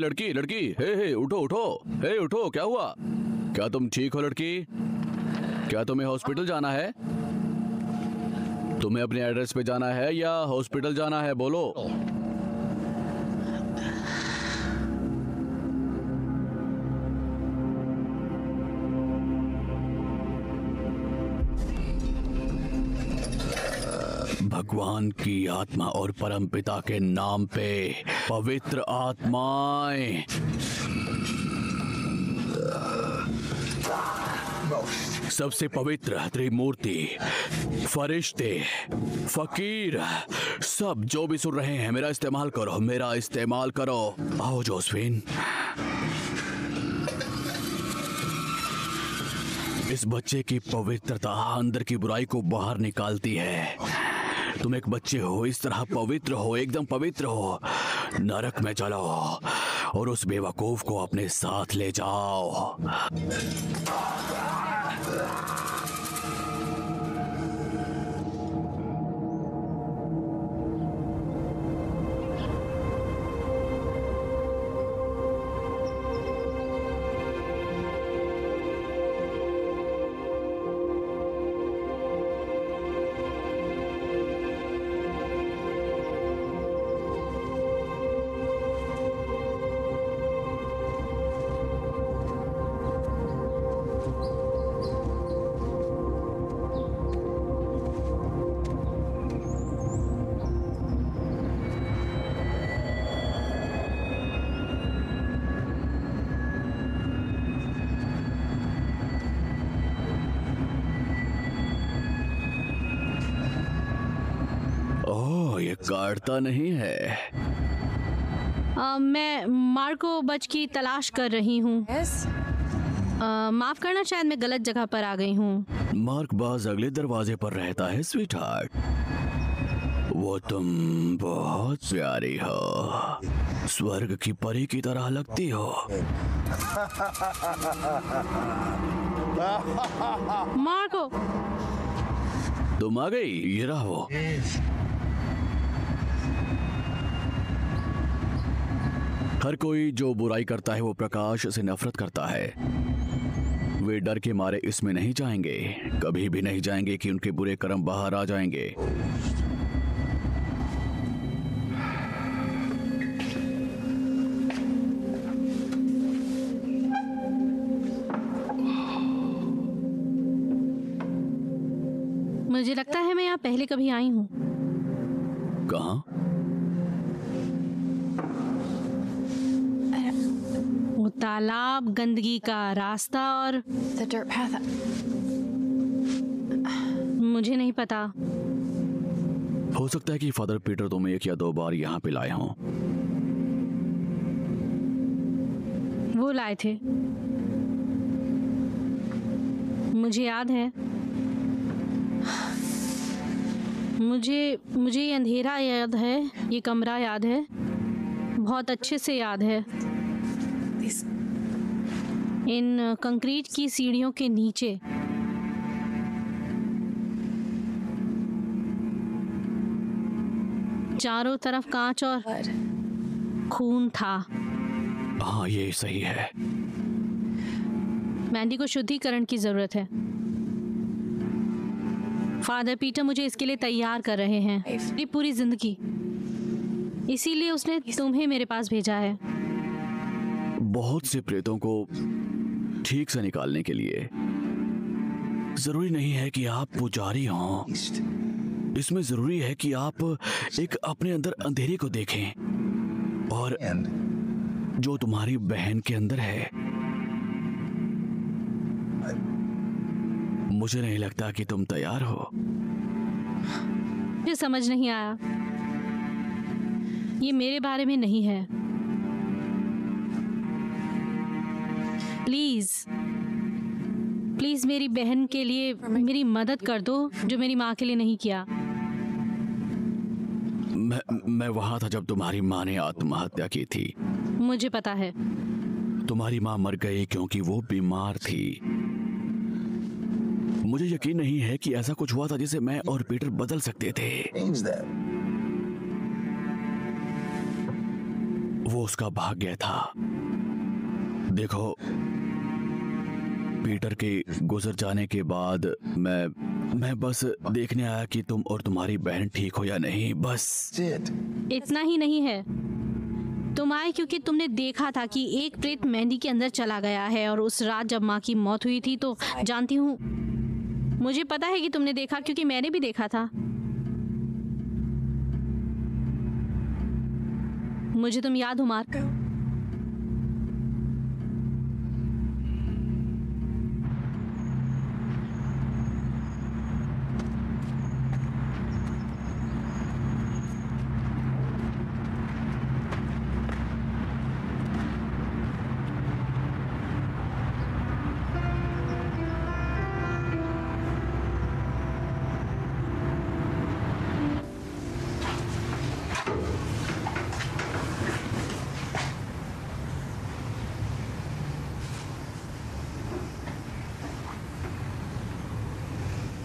लड़की लड़की, हे उठो उठो, हे उठो, क्या हुआ? क्या तुम ठीक हो लड़की? क्या तुम्हें हॉस्पिटल जाना है? तुम्हें अपने एड्रेस पे जाना है या हॉस्पिटल जाना है, बोलो। भगवान की आत्मा और परमपिता के नाम पे पवित्र आत्माएं, सबसे पवित्र त्रिमूर्ति, फरिश्ते, फकीर, सब जो भी सुन रहे हैं, मेरा इस्तेमाल करो, मेरा इस्तेमाल करो। आओ जोसेफिन। इस बच्चे की पवित्रता अंदर की बुराई को बाहर निकालती है। तुम एक बच्चे हो, इस तरह पवित्र हो, एकदम पवित्र हो। नरक में चलो और उस बेवकूफ को अपने साथ ले जाओ। ये काटता नहीं है। मैं मार्को बच की तलाश कर रही हूँ। माफ करना, शायद मैं गलत जगह पर आ गई हूँ। मार्क बाज अगले दरवाजे पर रहता है स्वीटहार्ट। वो तुम बहुत प्यारी हो, स्वर्ग की परी की तरह लगती हो। मार्को, तुम आ गई, ये रहा वो। हर कोई जो बुराई करता है वो प्रकाश से नफरत करता है। वे डर के मारे इसमें नहीं जाएंगे, कभी भी नहीं जाएंगे कि उनके बुरे कर्म बाहर आ जाएंगे। मुझे लगता है मैं यहाँ पहले कभी आई हूँ। कहाँ? वो तालाब, गंदगी का रास्ता और The dirt path. मुझे नहीं पता। हो सकता है कि फादर पीटर तुम्हें 1 या 2 बार यहाँ पे लाए हों। वो लाए थे, मुझे याद है। मुझे ये अंधेरा याद है, ये कमरा याद है, बहुत अच्छे से याद है। These इन कंक्रीट की सीढ़ियों के नीचे चारों तरफ कांच और blood. खून था। हाँ, ये सही है। मैंडी को शुद्धिकरण की जरूरत है। फादर पीटर मुझे इसके लिए तैयार कर रहे हैं, मेरी पूरी जिंदगी। इसीलिए उसने तुम्हें मेरे पास भेजा है। बहुत से प्रेतों को ठीक से निकालने के लिए जरूरी नहीं है कि आप पुजारी हों। इसमें जरूरी है कि आप एक अपने अंदर अंधेरे को देखें और जो तुम्हारी बहन के अंदर है। मुझे नहीं लगता कि तुम तैयार हो। मुझे समझ नहीं आया, ये मेरे बारे में नहीं है। प्लीज प्लीज मेरी बहन के लिए मेरी मदद कर दो, जो मेरी माँ के लिए नहीं किया। मैं वहां था जब तुम्हारी माँ ने आत्महत्या की थी। मुझे पता है। तुम्हारी माँ मर गई क्योंकि वो बीमार थी। मुझे यकीन नहीं है कि ऐसा कुछ हुआ था जिसे मैं और पीटर बदल सकते थे। वो उसका भाग्य था। देखो, पीटर के गुजर जाने के बाद मैं बस देखने आया कि तुम और तुम्हारी बहन ठीक हो या नहीं, बस। इतना ही नहीं है, तुम आए क्योंकि तुमने देखा था कि एक प्रेत मेहंदी के अंदर चला गया है, और उस रात जब माँ की मौत हुई थी तो जानती हूँ, मुझे पता है कि तुमने देखा क्योंकि मैंने भी देखा था। मुझे तुम याद हो मार्क?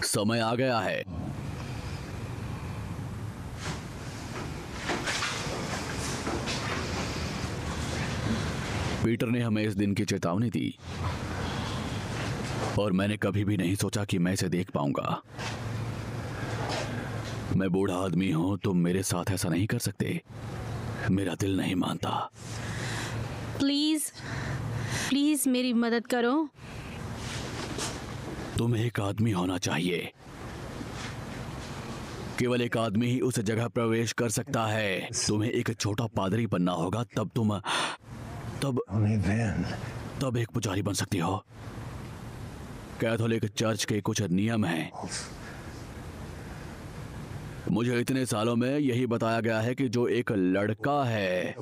समय आ गया है। पीटर ने हमें इस दिन की चेतावनी दी और मैंने कभी भी नहीं सोचा कि मैं इसे देख पाऊंगा। मैं बूढ़ा आदमी हूं, तुम मेरे साथ ऐसा नहीं कर सकते। मेरा दिल नहीं मानता। प्लीज प्लीज मेरी मदद करो। तुम एक आदमी होना चाहिए। केवल एक आदमी ही उस जगह प्रवेश कर सकता है। तुम्हें एक छोटा पादरी बनना होगा, तब एक पुजारी बन सकती हो। कैथोलिक चर्च के कुछ नियम हैं। मुझे इतने सालों में यही बताया गया है कि जो एक लड़का है,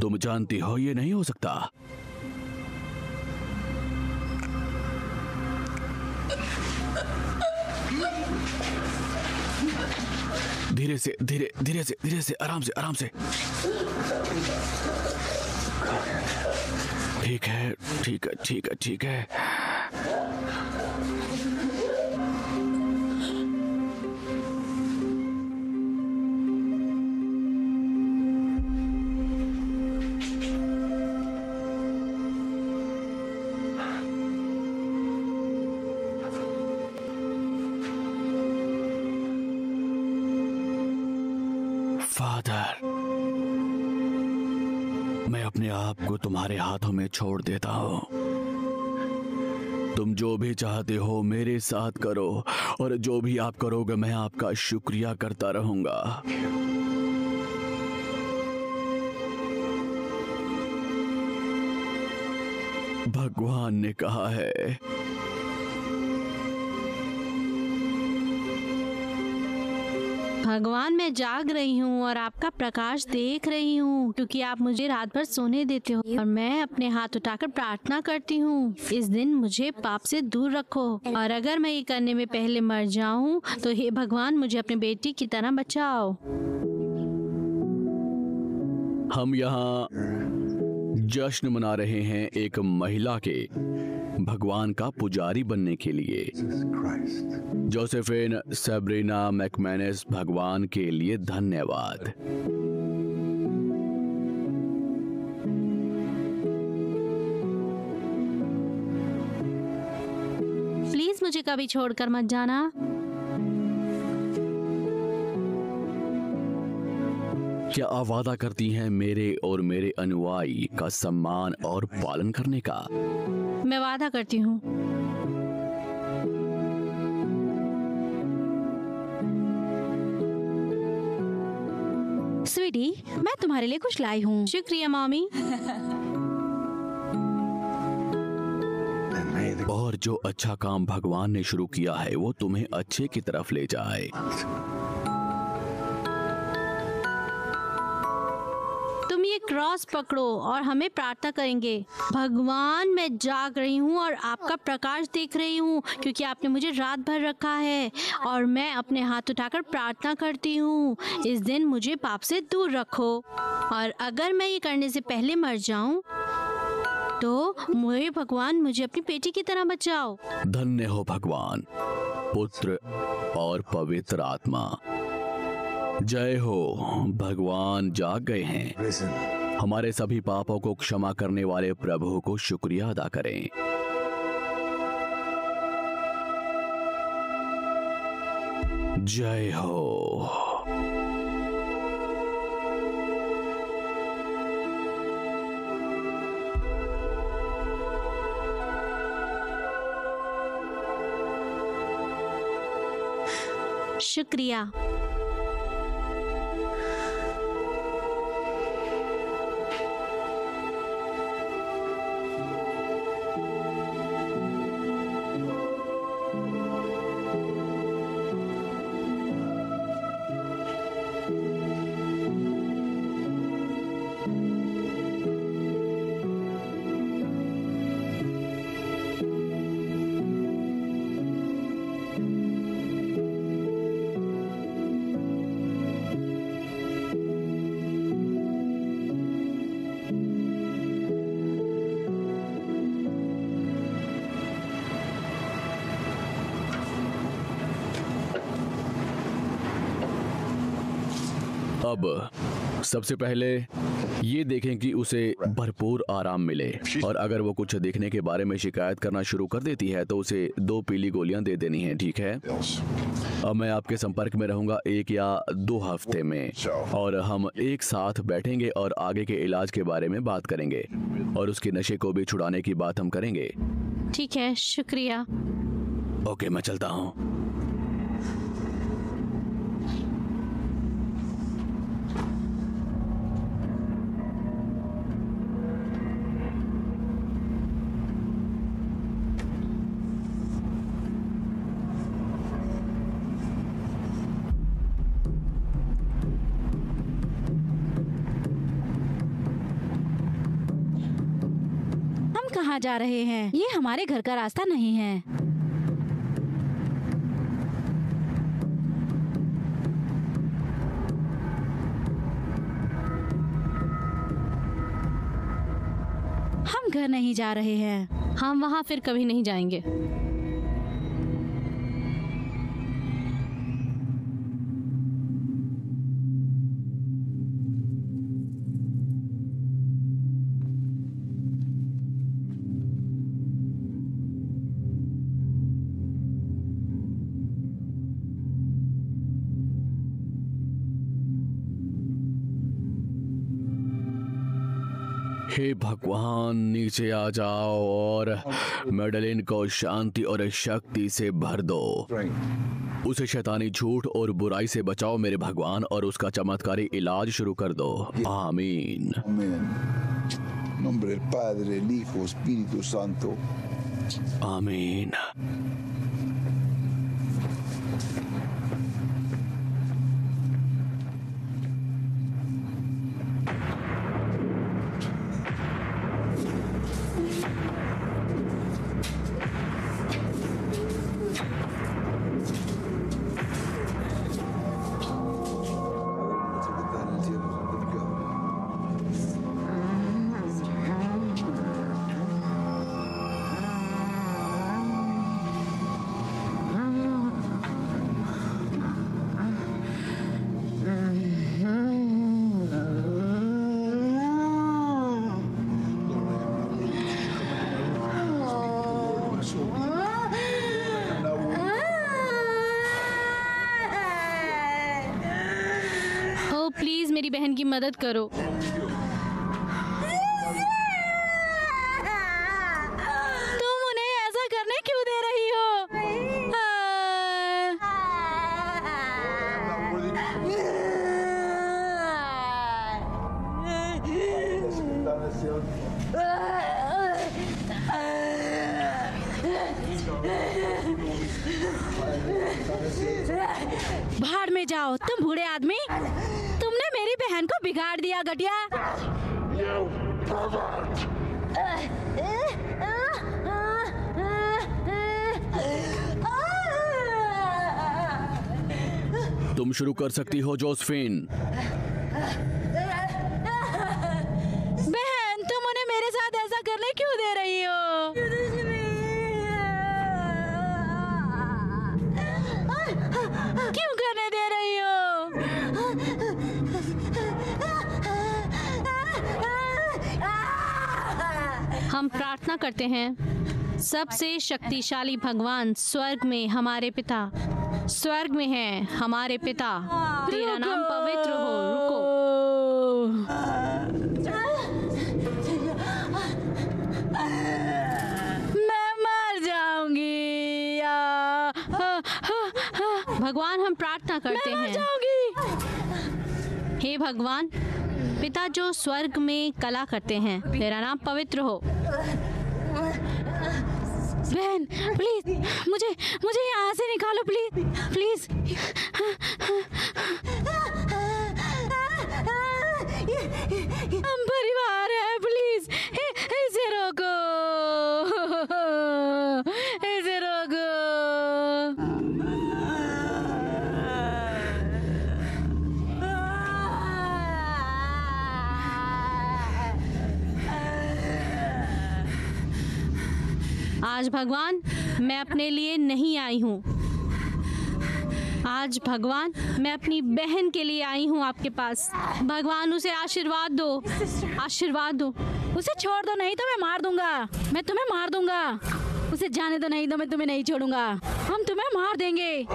तुम जानती हो, ये नहीं हो सकता। धीरे से, धीरे से, आराम से। ठीक है। फादर, मैं अपने आप को तुम्हारे हाथों में छोड़ देता हूं। तुम जो भी चाहते हो मेरे साथ करो, और जो भी आप करोगे मैं आपका शुक्रिया करता रहूंगा। भगवान ने कहा है, भगवान, मैं जाग रही हूँ और आपका प्रकाश देख रही हूँ, क्योंकि आप मुझे रात भर सोने देते हो, और मैं अपने हाथ उठाकर प्रार्थना करती हूँ, इस दिन मुझे पाप से दूर रखो, और अगर मैं ये करने में पहले मर जाऊँ तो हे भगवान, मुझे अपनी बेटी की तरह बचाओ। हम यहाँ जश्न मना रहे हैं एक महिला के भगवान का पुजारी बनने के लिए। जोसेफिन सैब्रिना मैकमैनस, भगवान के लिए धन्यवाद। प्लीज मुझे कभी छोड़कर मत जाना। क्या आप वादा करती हैं मेरे और मेरे अनुयायी का सम्मान और पालन करने का? मैं वादा करती हूँ। स्वीटी, मैं तुम्हारे लिए कुछ लाई हूँ। शुक्रिया मॉमी। और जो अच्छा काम भगवान ने शुरू किया है वो तुम्हें अच्छे की तरफ ले जाए। तुम ये क्रॉस पकड़ो और हमें प्रार्थना करेंगे। भगवान, मैं जाग रही हूँ और आपका प्रकाश देख रही हूँ, क्योंकि आपने मुझे रात भर रखा है, और मैं अपने हाथ उठाकर प्रार्थना करती हूँ, इस दिन मुझे पाप से दूर रखो, और अगर मैं ये करने से पहले मर जाऊँ तो मुझे भगवान, मुझे अपनी बेटी की तरह बचाओ। धन्य हो भगवान, पुत्र और पवित्र आत्मा। जय हो, भगवान जाग गए हैं। हमारे सभी पापों को क्षमा करने वाले प्रभु को शुक्रिया अदा करें। जय हो। शुक्रिया। अब सबसे पहले ये देखें कि उसे भरपूर आराम मिले, और अगर वो कुछ देखने के बारे में शिकायत करना शुरू कर देती है तो उसे 2 पीली गोलियां दे देनी है, ठीक है? अब मैं आपके संपर्क में रहूंगा 1 या 2 हफ्ते में, और हम एक साथ बैठेंगे और आगे के इलाज के बारे में बात करेंगे, और उसके नशे को भी छुड़ाने की बात हम करेंगे। ठीक है, शुक्रिया। ओके, मैं चलता हूँ। कहाँ जा रहे हैं? ये हमारे घर का रास्ता नहीं है। हम घर नहीं जा रहे हैं। हम वहाँ फिर कभी नहीं जाएंगे। हे भगवान, नीचे आ जाओ और मेडलिन को शांति और शक्ति से भर दो। उसे शैतानी झूठ और बुराई से बचाओ मेरे भगवान, और उसका चमत्कारी इलाज शुरू कर दो। आमीन। Nombre del Padre, del Hijo, Espíritu Santo. आमीन। प्लीज मेरी बहन की मदद करो। तुम उन्हें ऐसा करने क्यों दे रही हो? भाड़ में जाओ तुम बूढ़े आदमी। तुमने मेरी बहन को बिगाड़ दिया घटिया। तुम शुरू कर सकती हो जोसेफिन। बहन, तुम उन्हें मेरे साथ ऐसा करने क्यों दे रही हो? क्यों करने दे रही हो? प्रार्थना करते हैं। सबसे शक्तिशाली भगवान स्वर्ग में हमारे पिता, स्वर्ग में है हमारे पिता, तेरा नाम पवित्र हो। रुको, मैं मर जाऊंगी। भगवान हम प्रार्थना करते हैं, हे भगवान पिता जो स्वर्ग में कला करते हैं, तेरा नाम पवित्र हो। बहन प्लीज मुझे यहाँ से निकालो, प्लीज प्लीज। हम परिवार है, प्लीज इसे रोको, इसे रोको। आज भगवान मैं अपने लिए नहीं आई हूँ, आज भगवान मैं अपनी बहन के लिए आई हूँ आपके पास। भगवान उसे आशीर्वाद दो, आशीर्वाद दो। उसे छोड़ दो, नहीं तो मैं मार दूंगा, मैं तुम्हें मार दूंगा। उसे जाने दो, नहीं तो मैं तुम्हें नहीं छोड़ूंगा। हम तुम्हें मार देंगे।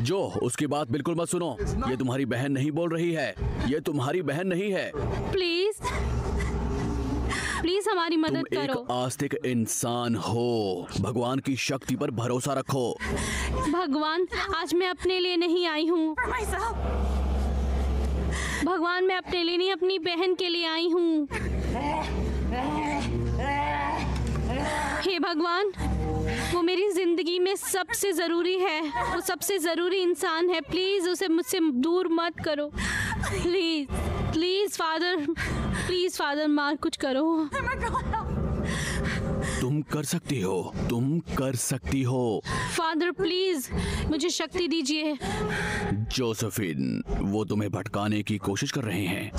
जो उसकी बात बिल्कुल मत सुनो, ये तुम्हारी बहन नहीं बोल रही है, ये तुम्हारी बहन नहीं है। प्लीज प्लीज हमारी मदद तुम करो। एक आस्तिक इंसान हो, भगवान की शक्ति पर भरोसा रखो। भगवान आज मैं अपने लिए नहीं आई हूँ, भगवान मैं अपने लिए नहीं अपनी बहन के लिए आई हूँ। हे भगवान वो मेरी जिंदगी में सबसे जरूरी है, वो सबसे जरूरी इंसान है। प्लीज उसे मुझसे दूर मत करो, please please father, please father मार कुछ करो। तुम कर सकती हो, तुम कर सकती हो। फादर प्लीज मुझे शक्ति दीजिए। जोसेफिन वो तुम्हें भटकाने की कोशिश कर रहे हैं,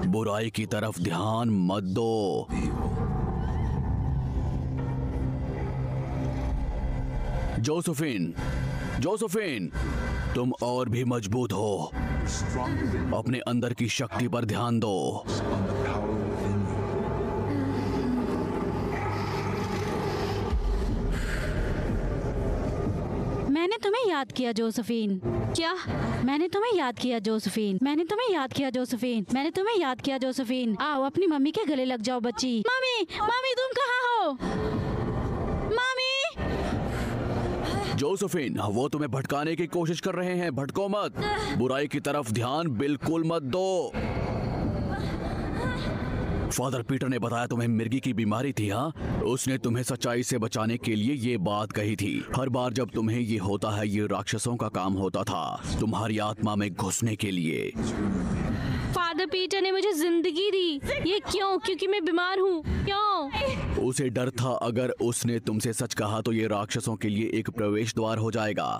बुराई की तरफ ध्यान मत दो। जोसेफिन, जोसेफिन तुम और भी मजबूत हो, अपने अंदर की शक्ति पर ध्यान दो। मैंने तुम्हें याद किया जोसेफिन। क्या? मैंने तुम्हें याद किया जोसेफिन, मैंने तुम्हें याद किया जोसेफिन, मैंने तुम्हें याद किया जोसेफिन। आओ अपनी मम्मी के गले लग जाओ बच्ची। मम्मी मम्मी तुम कहाँ हो? मम्मी। जोसेफिन वो तुम्हें भटकाने की कोशिश कर रहे हैं, भटको मत, बुराई की तरफ ध्यान बिल्कुल मत दो। फादर पीटर ने बताया तुम्हें मिर्गी की बीमारी थी। हाँ, उसने तुम्हें सच्चाई से बचाने के लिए ये बात कही थी। हर बार जब तुम्हें ये होता है, ये राक्षसों का काम होता था, तुम्हारी आत्मा में घुसने के लिए। फादर पीटर ने मुझे जिंदगी दी, ये क्यों? क्योंकि मैं बीमार हूँ, क्यों? उसे डर था अगर उसने तुमसे सच कहा तो ये राक्षसों के लिए एक प्रवेश द्वार हो जाएगा।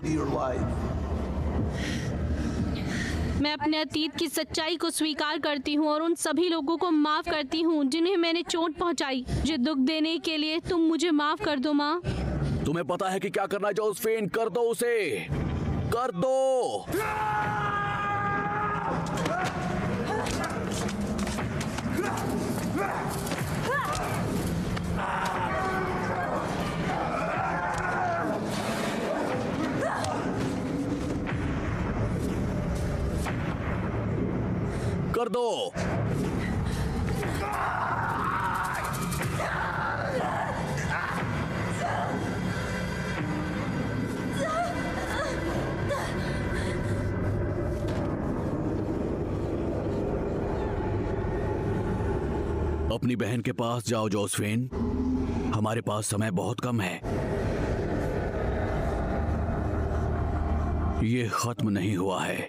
मैं अपने अतीत की सच्चाई को स्वीकार करती हूँ और उन सभी लोगों को माफ करती हूँ जिन्हें मैंने चोट पहुँचाई। मुझे दुख देने के लिए तुम मुझे माफ कर दो माँ। तुम्हें पता है कि क्या करना है जोसेफिन, कर दो उसे, कर दो। कर दो। अपनी बहन के पास जाओ जोसेफिन, हमारे पास समय बहुत कम है, ये खत्म नहीं हुआ है।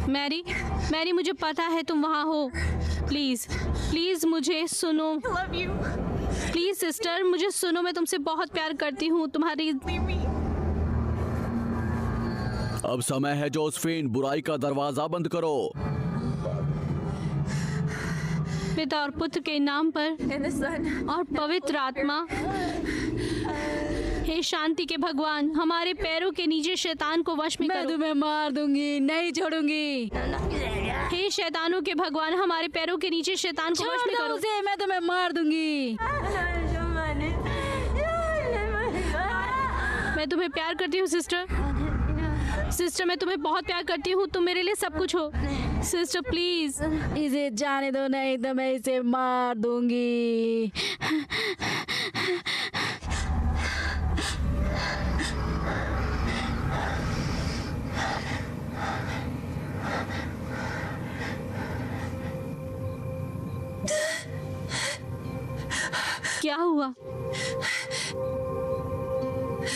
मैरी, मैरी मुझे पता है तुम वहाँ हो। प्लीज प्लीज मुझे सुनो, प्लीज सिस्टर मुझे सुनो, मैं तुमसे बहुत प्यार करती हूँ। तुम्हारी अब समय है जोसेफिन, बुराई का दरवाजा बंद करो। पिता और पुत्र के नाम पर और पवित्र आत्मा। हे शांति के भगवान, हमारे पैरों के नीचे शैतान को वश में मैं करो। तुम्हें मार दूंगी, नहीं छोड़ूंगी। हे शैतानों के भगवान, हमारे पैरों के नीचे शैतान को वश में छोड़ दो करो। उसे, मैं तुम्हें मार दूंगी। मैं तुम्हें प्यार करती हूँ सिस्टर। सिस्टर, मैं तुम्हें बहुत प्यार करती हूँ, तुम मेरे लिए सब कुछ हो। Sister please. इसे जाने दो, नहीं तो मैं इसे मार दूंगी। क्या हुआ?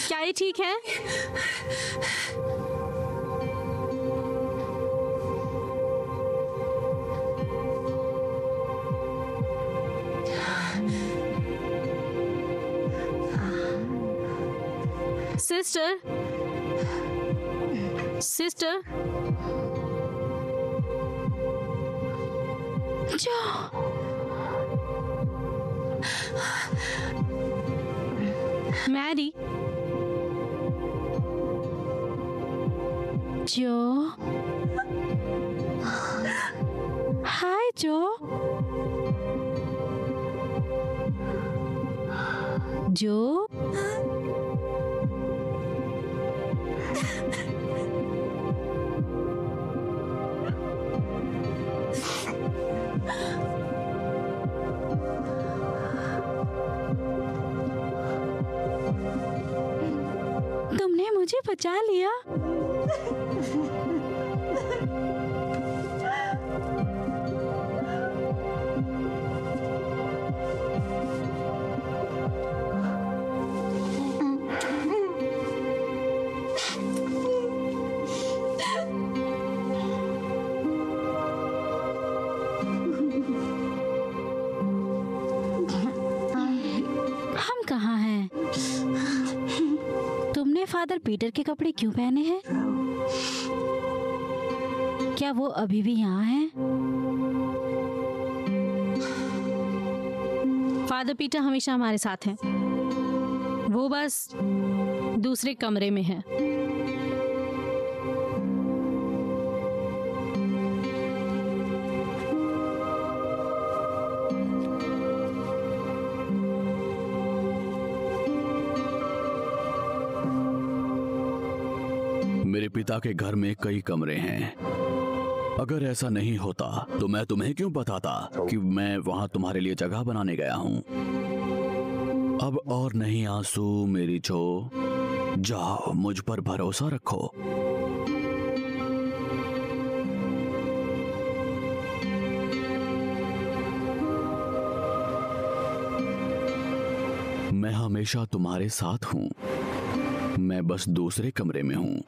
क्या ये ठीक है? सिस्टर, सिस्टर, जो मैरी, जो हाय जो जो तुमने मुझे बचा लिया। हम कहाँ हैं? तुमने फादर पीटर के कपड़े क्यों पहने हैं? क्या वो अभी भी यहाँ हैं? फादर पीटर हमेशा हमारे साथ हैं। वो बस दूसरे कमरे में है। मेरे पिता के घर में कई कमरे हैं। अगर ऐसा नहीं होता तो मैं तुम्हें क्यों बताता कि मैं वहां तुम्हारे लिए जगह बनाने गया हूं। अब और नहीं आंसू मेरी जो, जाओ मुझ पर भरोसा रखो। मैं हमेशा तुम्हारे साथ हूं। मैं बस दूसरे कमरे में हूं।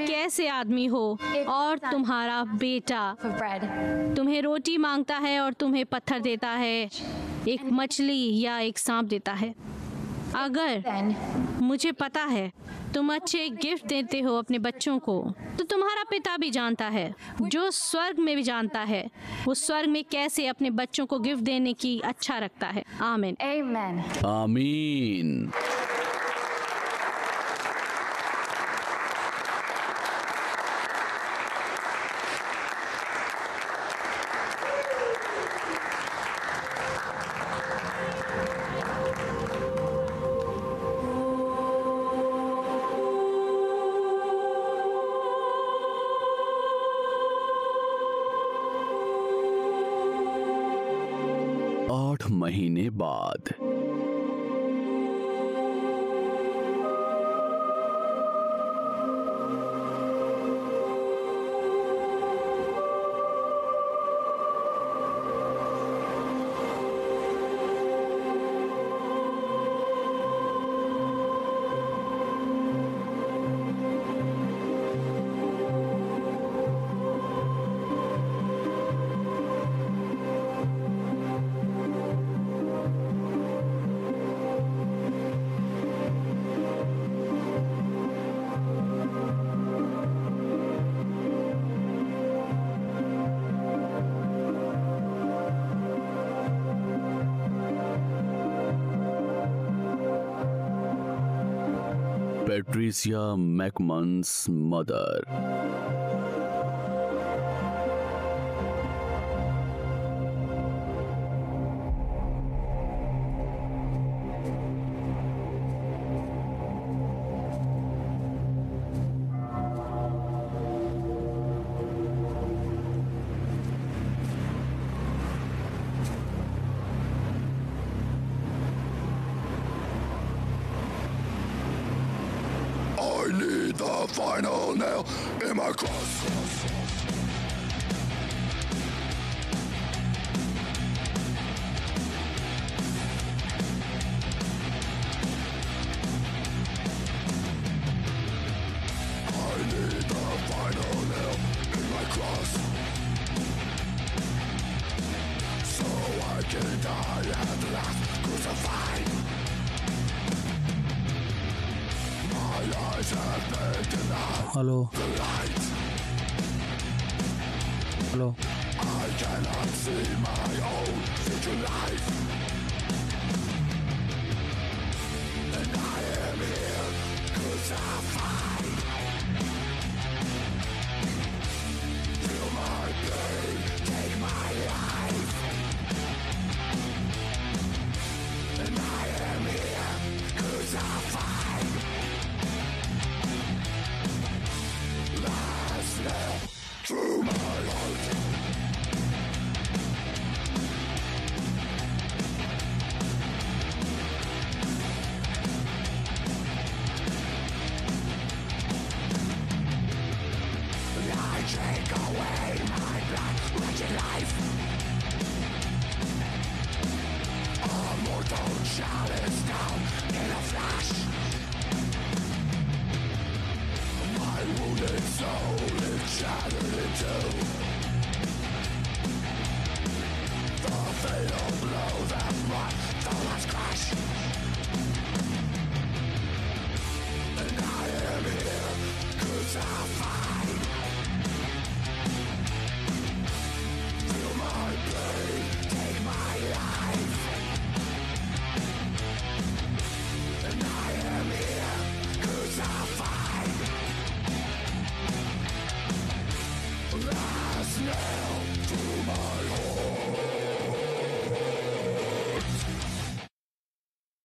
कैसे आदमी हो और तुम्हारा बेटा of bread. तुम्हें रोटी मांगता है और तुम्हें पत्थर देता है, एक मछली या एक सांप देता है। अगर Then मुझे पता है तुम अच्छे गिफ्ट देते हो अपने बच्चों को, तो तुम्हारा पिता भी जानता है, जो स्वर्ग में भी जानता है, वो स्वर्ग में कैसे अपने बच्चों को गिफ्ट देने की अच्छा रखता है। आमीन। amen. आमीन। महीने बाद Patricia McManus mother. I need the final nail in my cross. I need the final nail in my cross, so I can die at last, crucified. My eyes have been denied hello the light. Hello I cannot see my own future life, and I am here crucified. Feel my pain, take my life, and I am here crucified. Last nail through my heart. I take away my blood, wretched life. A mortal chalice down in a flash. My wounded soul is shattered in two. The fatal blow that brought the last crash. And I am here crucified. Feel my pain, take my life, and I am here crucified. Last nail through my heart.